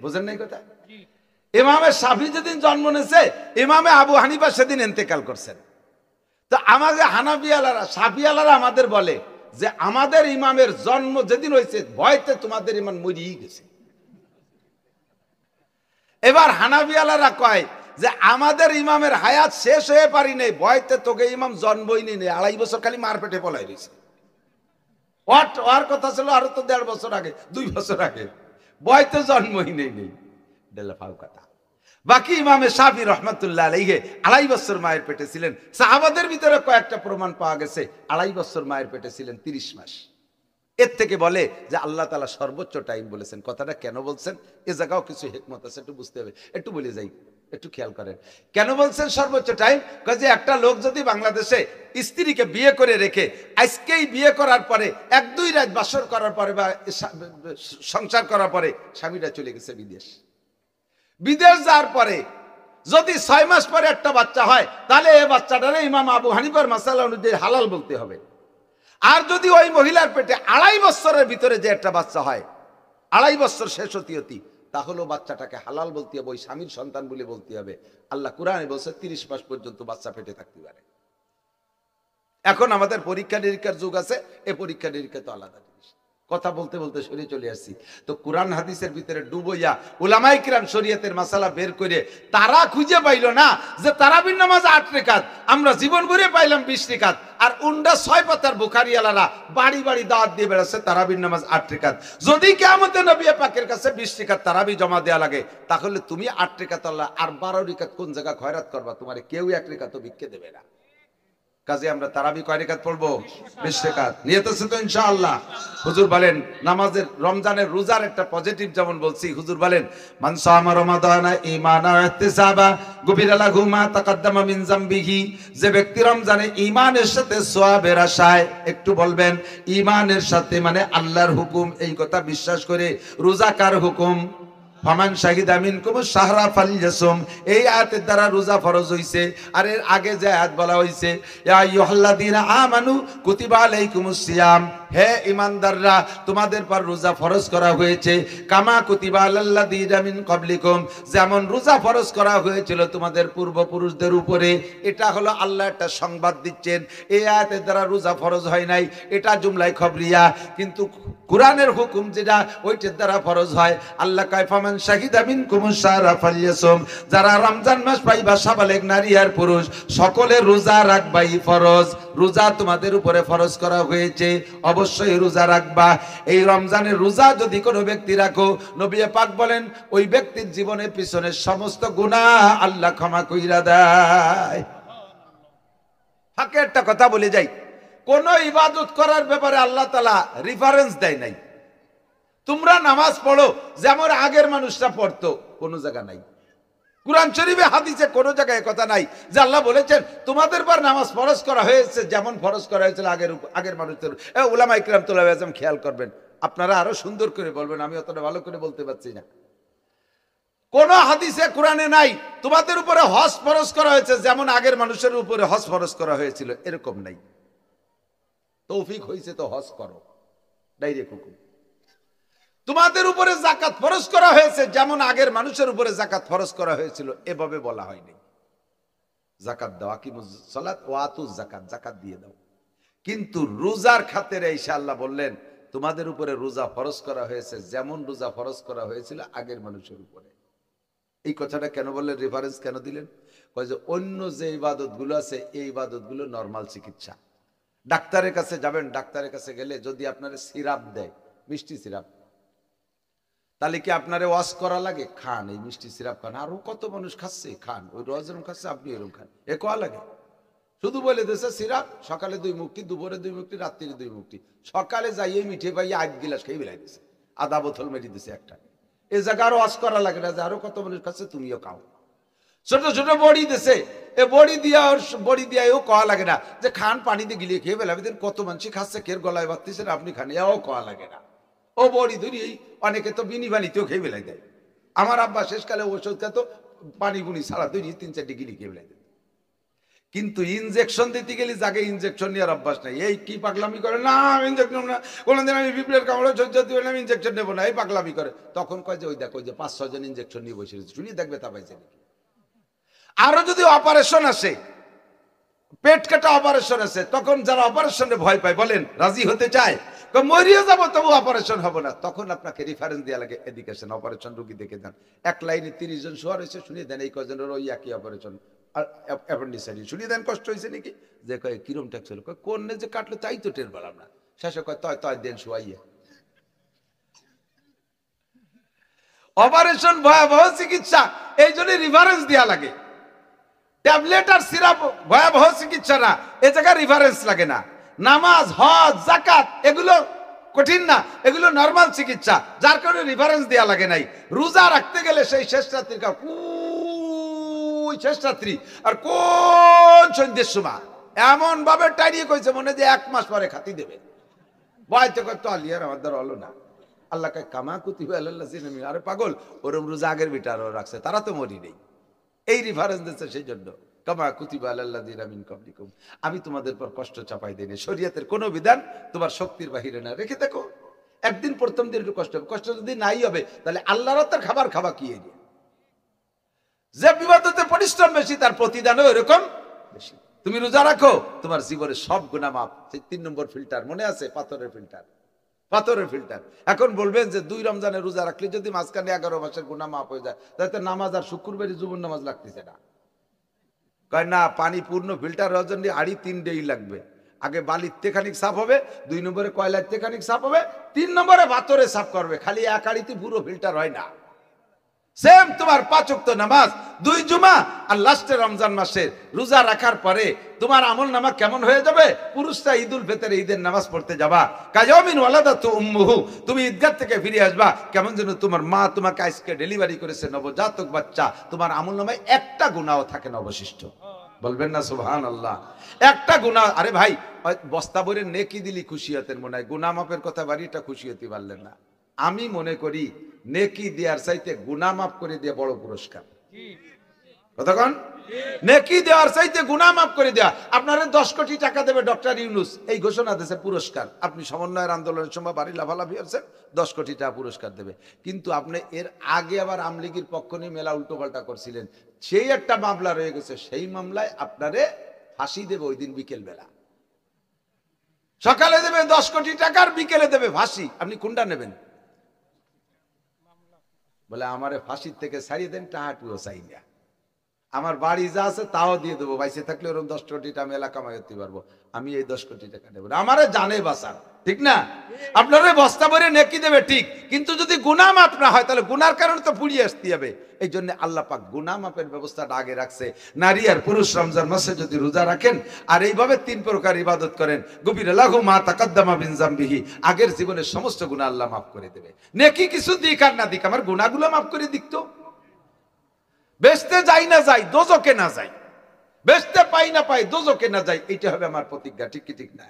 বুঝেন নাই কথা? ইমামে শাফি যেদিন জন্ম নিয়েছে, ইমামে আবু হানিফা সেদিন ইন্তেকাল করছেন। তো আমাদের হানাফিয়ালারা শাফিয়ালারা আমাদের বলে যে আমাদের ইমামের জন্ম যেদিন হয়েছে ভয়তে তোমাদের ইমাম মরিয়ে গেছে। এবার হানাফিয়ালারা কয় যে আমাদের ইমামের হায়াত শেষ হয়ে পারি নেই, ভয়তে তোকে ইমাম জন্মই নেই, 2.5 বছর খালি মার পেটে পলাই রয়েছে। ওর কথা ছিল আরো তো 1.5 বছর আগে, 2 বছর আগে, ভয়তে জন্মই নেই। ফাউ কথা। বাকি ইমামে শাফি রহমাতুল্লাহ আলাইহি 2.5 বছর মায়ের পেটে ছিলেন। সাহাবাদের ভিতরে কয়েকটা প্রমাণ পাওয়া গেছে 2.5 বছর মায়ের পেটে ছিলেন, 30 মাস। এর থেকে বলে যে আল্লাহ তাআলা সর্বোচ্চ টাইম বলেছেন। কথাটা কেন বলছেন এ জায়গাও কিছু হিকমত আছে, একটু বুঝতে হবে, একটু বলে যাই, একটু খেয়াল করেন। কেন বলছেন সর্বোচ্চ টাইম? কাজে একটা লোক যদি বাংলাদেশে স্ত্রীকে বিয়ে করে রেখে আজকেই বিয়ে করার পরে 1-2 রাত বাসর করার পরে বা সংসার করার পরে স্বামীরা চলে গেছে বিদেশ যাওয়ার পরে যদি 6 মাস পরে একটা বাচ্চা হয়, তাহলে এই বাচ্চাটারে ইমাম আবু হানিফার মাসালা অনুযায়ী হালাল বলতে হবে। আর যদি ওই মহিলার পেটে 2.5 বছরের ভিতরে যে একটা বাচ্চা হয়, 2.5 বছর শেষ হতে তাহলেও বাচ্চাটাকে হালাল বলতে হবে, ওই স্বামীর সন্তান বলে বলতে হবে। আল্লাহ কুরআনে বলছে 30 মাস পর্যন্ত বাচ্চা পেটে থাকতে পারে। এখন আমাদের পরীক্ষা নিরীক্ষার যুগ আছে, এই পরীক্ষা নিরীক্ষা তো আলাদা জিনিস। কথা বলতে বলতে সরে চলে আসছি। তো কোরআন হাদিসের ভিতরে ডুবইয়া উলামায়ে কিরাম শরীয়তের মাসালা বের করে তারা খুঁজে পাইল না যে তারাবির নামাজ 8 রাকাত, আমরা জীবন ভরে পাইলাম 20 রাকাত। আর উন্ডা 6 পাতার বুখারীওয়ালারা বাড়ি বাড়ি দাওয়াত দিয়ে বেড়াচ্ছে তারাবির নামাজ 8 রাকাত। যদি কিয়ামতে নবী পাকের কাছে 20 রাকাত তারাবি জমা দেয়া লাগে, তাহলে তুমি 8 রাকাত আল্লাহ আর 12 রাকাত কোন জায়গা খয়রাত করবা? তোমারে কেউ 1 রাকাতও ভিক্ষে দেবে না। কাজে আমরা তারাবি কয় রাকাত পড়বো? 20 রাকাত। নিয়ত আছে তো ইনশাআল্লাহ? হুজুর বলেন নামাজের, রমজানের রোজার একটা পজিটিভ যেমন বলছি, হুজুর বলেন মান সামা রমাদানা ঈমানা ওয়া ইহতিসাবা গুফিরা লাহু মা তাকাদ্দামা মিন যামবিহি। যে ব্যক্তি রমজানে ঈমানের সাথে সওয়াবের আশায়, একটু বলবেন ঈমানের সাথে মানে আল্লাহর হুকুম, এই কথা বিশ্বাস করে রোজা কার হুকুম? ফামান শাহিদা মিনকুম শাহরা ফালইয়াসুম। এই আয়াতের দ্বারা রোজা ফরজ হইছে। আর এর আগে যে আয়াত বলা হইছে ইয়া আইয়ুহাল্লাযীনা আমানু কুতিবা আলাইকুমুস সিয়াম, হে ঈমানদাররা তোমাদের পর রোজা ফরজ করা হয়েছে, কামা কুতিবা আলাল্লাযীনা মিন ক্বাবলিকুম, যেমন রোজা ফরজ করা হয়েছিল তোমাদের পূর্বপুরুষদের উপরে। এটা হলো আল্লাহ একটা সংবাদ দিচ্ছেন। এই আয়াতের দ্বারা রোজা ফরজ হয় নাই, এটা জুমলাই খবরিয়া। কিন্তু কোরআনের হুকুম যেটা ওইটার দ্বারা ফরজ হয়। আল্লাহ কয় ফামান শাহিদা মিনকুমুশ শাহরা ফালইয়াসুম, যারা রমজান মাস পাইবা সাবালেগ নারী আর পুরুষ সকলে রোজা রাখবাই ফরজ। রোজা তোমাদের উপরে ফরজ করা হয়েছে, অবশ্যই রোজা রাখবা। এই রমজানের রোজা যদি কোনো ব্যক্তি রাখো, নবী পাক বলেন ওই ব্যক্তির জীবনের পিছনে সমস্ত গুনাহ আল্লাহ ক্ষমা কইরা দেয়। ফাঁকে একটা কথা বলে যাই, কোন ইবাদত করার ব্যাপারে আল্লাহ তাআলা রেফারেন্স দেয় নাই। তোমরা নামাজ পড়ো যেমন আগের মানুষরা পড়তো, কোন জায়গা নাই। কুরআন শরীফে হাদিসে কোন জায়গায় কথা নাই যে আল্লাহ বলেছেন তোমাদের পর নামাজ ফরজ করা হয়েছে যেমন ফরজ করা হয়েছিল আগের মানুষদের। উলামায়ে কিরাম তোলাবে আজম খেয়াল করবেন, আপনারা আরো সুন্দর করে বলবেন, আমি অতটা ভালো করে বলতে পারছি না। কোন হাদিসে কোরআনে নাই তোমাদের উপরে হজ ফরজ করা হয়েছে যেমন আগের মানুষের উপরে হজ ফরজ করা হয়েছিল, এরকম নাই। তৌফিক হয়েছে তো হজ করো, ডাইরেক্ট হুকুম। তোমাদের উপরে যাকাত ফরজ করা হয়েছে যেমন আগের মানুষের উপরে যাকাত ফরজ করা হয়েছিল, এভাবে বলা হয়নি। যাকাত দাও, আকিমুস সালাত ওয়া আতুজ যাকাত, যাকাত দিয়ে দাও। কিন্তু রোজার খাতিরে ইনশাআল্লাহ বললেন তোমাদের উপরে রোজা ফরজ করা হয়েছে যেমন রোজা ফরজ করা হয়েছিল আগের মানুষের উপরে। এই কথাটা কেন বললেন, রেফারেন্স কেন দিলেন? কয় যে অন্য যে ইবাদতগুলো আছে এই ইবাদতগুলো নরমাল চিকিৎসা। ডাক্তারের কাছে যাবেন, ডাক্তারের কাছে গেলে যদি আপনার সিরাপ দেয়, মিষ্টি সিরাপ, তাহলে কি আপনারে ওয়াশ করা লাগে? খান, এই মিষ্টি সিরাপ খান। আরো কত মানুষ খাচ্ছে, খান। ওই রোজরম খাচ্ছে, আপনি এরকম খান, এ কোয়া লাগে? শুধু বলে দিয়েছে সিরাপ, সকালে 2 মুক্তি, দুপুরে 2 মুক্তি, রাত্রিরে 2 মুক্তি। সকালে যাইয়ে মিঠে পাইয়ে 8 গিলাস খেয়ে বেলাই দিছে, আধা বোতল মেরে দিছে একটা। এই জায়গা আরো ওয়াশ করা লাগে না যে আরো কত মানুষ খাচ্ছে, তুমিও খাও। ছোট ছোট বড়ি দিছে, এ বড়ি দিয়া এও কোয়া লাগে না যে খান, পানি দিয়ে গিলিয়ে খেয়ে বেলাবে। কত মানুষ খাচ্ছে, কের গলায় বাড়তেছে আপনি খান, এও কোয়া লাগে না। ও বড়ি ধরি অনেকে তো বিনি বানিতেও খেয়ে বেলাই দেয়। আমার আব্বা শেষকালে ওষুধ খেত, পানি বুনি ছাড়া ধরি 3-4 গিলি খেয়ে বেলাই দেয়। কিন্তু ইনজেকশন দিতে গেলে যাকে ইনজেকশন নেওয়ার অভ্যাস নাই, এই কি পাগলামি করে, না ইনজেকশন না, কোনোদিন আমি বিপ্লবের কামড়ে সহ্য দিবে না, আমি ইনজেকশন নেবো না, এই পাগলামি করে। তখন কয় যে ওই দেখো ওই যে 5-6 জন ইনজেকশন নিয়ে বসে রয়েছে, শুনি দেখবে তা পাইছে নাকি। আরো যদি অপারেশন আসে, পেট কাটা অপারেশন আছে, তখন যারা অপারেশনে ভয় পায় বলেন রাজি হতে চায়, মরিয়ে যাবো তবু অপারেশন হবে না, তখন আপনাকে রেফারেন্স দেওয়া লাগে, এডুকেশন অপারেশন রুগী দেখে দেন, এক লাইনে 30 জন শোয়া রয়েছে, শুনিয়ে দেন এই কজনের ওই একই অপারেশন, অ্যাপেন্ডিসাইটিস, শুনিয়ে দেন কষ্ট হয়েছে নাকি, যে কয় কিরম ট্যাক্স হলো, কোন যে কাটলো তাই তো টের পেলাম না, শেষে কয় তয় তয় দেন শোয়াইয়ে। অপারেশন ভয়াবহ চিকিৎসা, এই জন্য রিফারেন্স দেওয়া লাগে। ট্যাবলেট আর সিরাপ ভয়াবহ চিকিৎসা না, এ জায়গায় রিফারেন্স লাগে না। নামাজ, হজ, যাকাত এগুলো কঠিন না, এগুলো নরমাল চিকিৎসা, যার কারণে রিফারেন্স দেওয়া লাগে নাই। রোজা রাখতে গেলে সেই শেষ রাত্রির শেষ রাত্রি আর কোন সন্ধ্যের সময় এমন ভাবে টাইরিয়ে কইছে মনে যে 1 মাস পরে খাতি দেবে, বয়তে কত আলিয়ার আমার দ্বারা হলো না। আল্লাহ কে কামা কুতিবা আল্লাহ সিনামি, আরে পাগল, ওরম রোজা আগের বিটারও রাখছে, তারা তো মরি নেই, এই রেফারেন্স দিচ্ছে সেই জন্য, কামা কুতিবা আলাল্লাযিনা মিন কাবলিকুম, আমি তোমাদের পর কষ্ট চাপাই দেইনি, শরীয়তের কোন বিধান তোমার শক্তির বাহিরে না, রেখে দেখো একদিন প্রথম দিন একটু কষ্ট হবে, কষ্ট যদি নাই হবে তাহলে আল্লাহর রাতের খাবার খাবা কি এরিয়া, যে বিবাদতে পরিশ্রম বেশি তার প্রতিদানও এরকম বেশি। তুমি রোজা রাখো, তোমার জীবনের সব গুনাহ মাফ। সেই 3 নম্বর ফিল্টার মনে আছে, পাথরের ফিল্টার, পাথরের ফিল্টার। এখন বলবেন যে 2 রমজানের রোজা রাখলে যদি মাঝখানে 11 মাসের গুনাহ মাফ হয়ে যায়, তাহলে তো নামাজ আর শুক্রবারই জুমুর নামাজ লাগতেছে না। কয় না, পানি পূর্ণ ফিল্টার হওয়ার জন্য আড়ি 3 ডেই লাগবে। আগে বালিতে খানিক সাফ হবে, 2 নম্বরে কয়লাতে খানিক সাফ হবে, 3 নম্বরে পাথরে সাফ করবে, খালি এক আড়িতে পুরো ফিল্টার হয় না। সেম তোমার 5 ওয়াক্ত নামাজ, 2 জুমা আর লাস্টে রমজান মাসে রোজা রাখার পরে তোমার আমল নামা কেমন হয়ে যাবে। পুরুষরা ঈদুল ফিতরে ঈদের নামাজ পড়তে যাবা, কায়ামিন ওয়ালাদাতু উম্মুহু, তুমি ঈদগাহ থেকে ফিরে আসবা কেমন যেন তোমার মা তোমাকে আজকে ডেলিভারি করেছে নবজাতক বাচ্চা, তোমার আমল নামায় একটা গুনাহও থাকে না অবশিষ্ট। বলবেন না সুবহানাল্লাহ, একটা গুনাহ। আরে ভাই, বস্তা ভরে নেকি দিলি খুশিয়াতের মনে হয়, গুনাহ মাপের কথা বাড়িটা খুশিয়াতি পারলেন না। আমি মনে করি নেকি দেওয়ার চাইতে গুনাহ মাফ করে দিয়ে বড় পুরস্কার। কতক্ষণ নেকি দেওয়ার চাইতে গুনাহ মাফ করে দেয়া। আপনারা 10 কোটি টাকা দেবে ডক্টর ইউনূস, এই ঘোষণা দিয়েছে পুরস্কার। আপনি সমন্বয়ের আন্দোলনের সময় বাড়ি লাফালাফি হচ্ছেন, 10 কোটি টাকা পুরস্কার দেবে। কিন্তু আপনি এর আগে আবার আমলিগির পক্ষ নিয়ে মেলা উল্টোপাল্টা করছিলেন, সেই একটা মামলা রয়ে গেছে, সেই মামলায় আপনারে ফাঁসি দেবে ওই দিন বিকেল বেলা। সকালে দেবে 10 কোটি টাকার, বিকেলে দেবে ফাঁসি। আপনি কোনটা নেবেন? বলে আমারে ফাঁসির থেকে ছাড়িয়ে দেন, টাহাটুও চাই না, আমার বাড়ি যা আছে তাও দিয়ে দেবো, বাইসে থাকলে ওরকম 10 কোটি টাকা মেলা কামাই করতে পারবো, আমি এই 10 কোটি টাকা নেব না, আমারে জানে বাঁচান, ঠিক না? আপনারা বস্তা ভরে নেকি দেবে ঠিক, কিন্তু যদি গুনাহ মাফ না হয় তাহলে গুনার কারণে তো পুড়িয়ে আসতে হবে। এই জন্য আল্লাহ পাক গুনাহ মাফের ব্যবস্থাটা আগে রাখছে। নারী আর পুরুষ রমজান মাসে যদি রোজা রাখেন আর এইভাবে 3 প্রকার ইবাদত করেন, গুফিরা লাহু মা তাকাদ্দামা মিন যামবিহি, আগের জীবনের সমস্ত গুনাহ আল্লাহ মাফ করে দেবে। নেকি কিছু দিক আর না দিক, আমার গুনাহগুলো মাফ করে দিক তো। বেচতে যাই না যাই, দোজকে না যাই, বেচতে পাই না পাই, দোজকে না যাই, এইটা হবে আমার প্রতিজ্ঞা, ঠিক কি ঠিক না?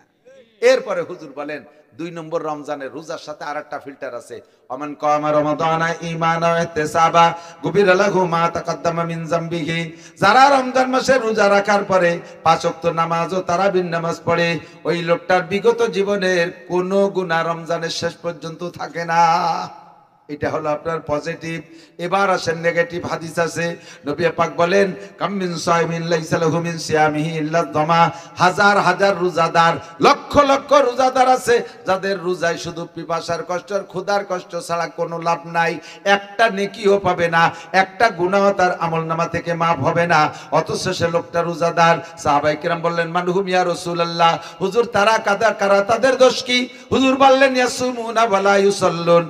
এরপরে হুজুর বলেন 2 নম্বর রমজানের রোজার সাথে আরেকটা ফিল্টার আছে, ওমান কামা রমাদানা ঈমানাও ইহতিসাবা গুফিরা লাহু মা তাকাদ্দামা মিন যামবিহি, যারা রমজান মাসে রোজা রাখার পরে 5 ওয়াক্ত নামাজ ও তারাবির নামাজ পড়ে, ওই লোকটার বিগত জীবনের কোনো গুনাহ রমজানের শেষ পর্যন্ত থাকে না। এটা হলো আপনার পজিটিভ। এবার আসেন নেগেটিভ হাদিস আছে, নবী পাক বলেন কাম মিন সাইমিন লাইসা লাহু মিন সিয়ামিহি ইল্লা দমা, হাজার হাজার রোজাদার, লক্ষ লক্ষ রোজাদার আছে যাদের রোজায় শুধু পিপাসার কষ্ট আর ক্ষুধার কষ্ট ছাড়া কোনো লাভ নাই, একটা নেকিও পাবে না, একটা গুনাহ তার আমলনামা থেকে মাফ হবে না, অথচ সে লোকটা রোজাদার। সাহাবায়ে কিরাম বললেন মানহুম ইয়া রাসূলুল্লাহ, হুজুর তারা কারা, তাদের দোষ কি? হুজুর বললেন ইয়াসুমুনা ওয়া লা ইউসাল্লুন,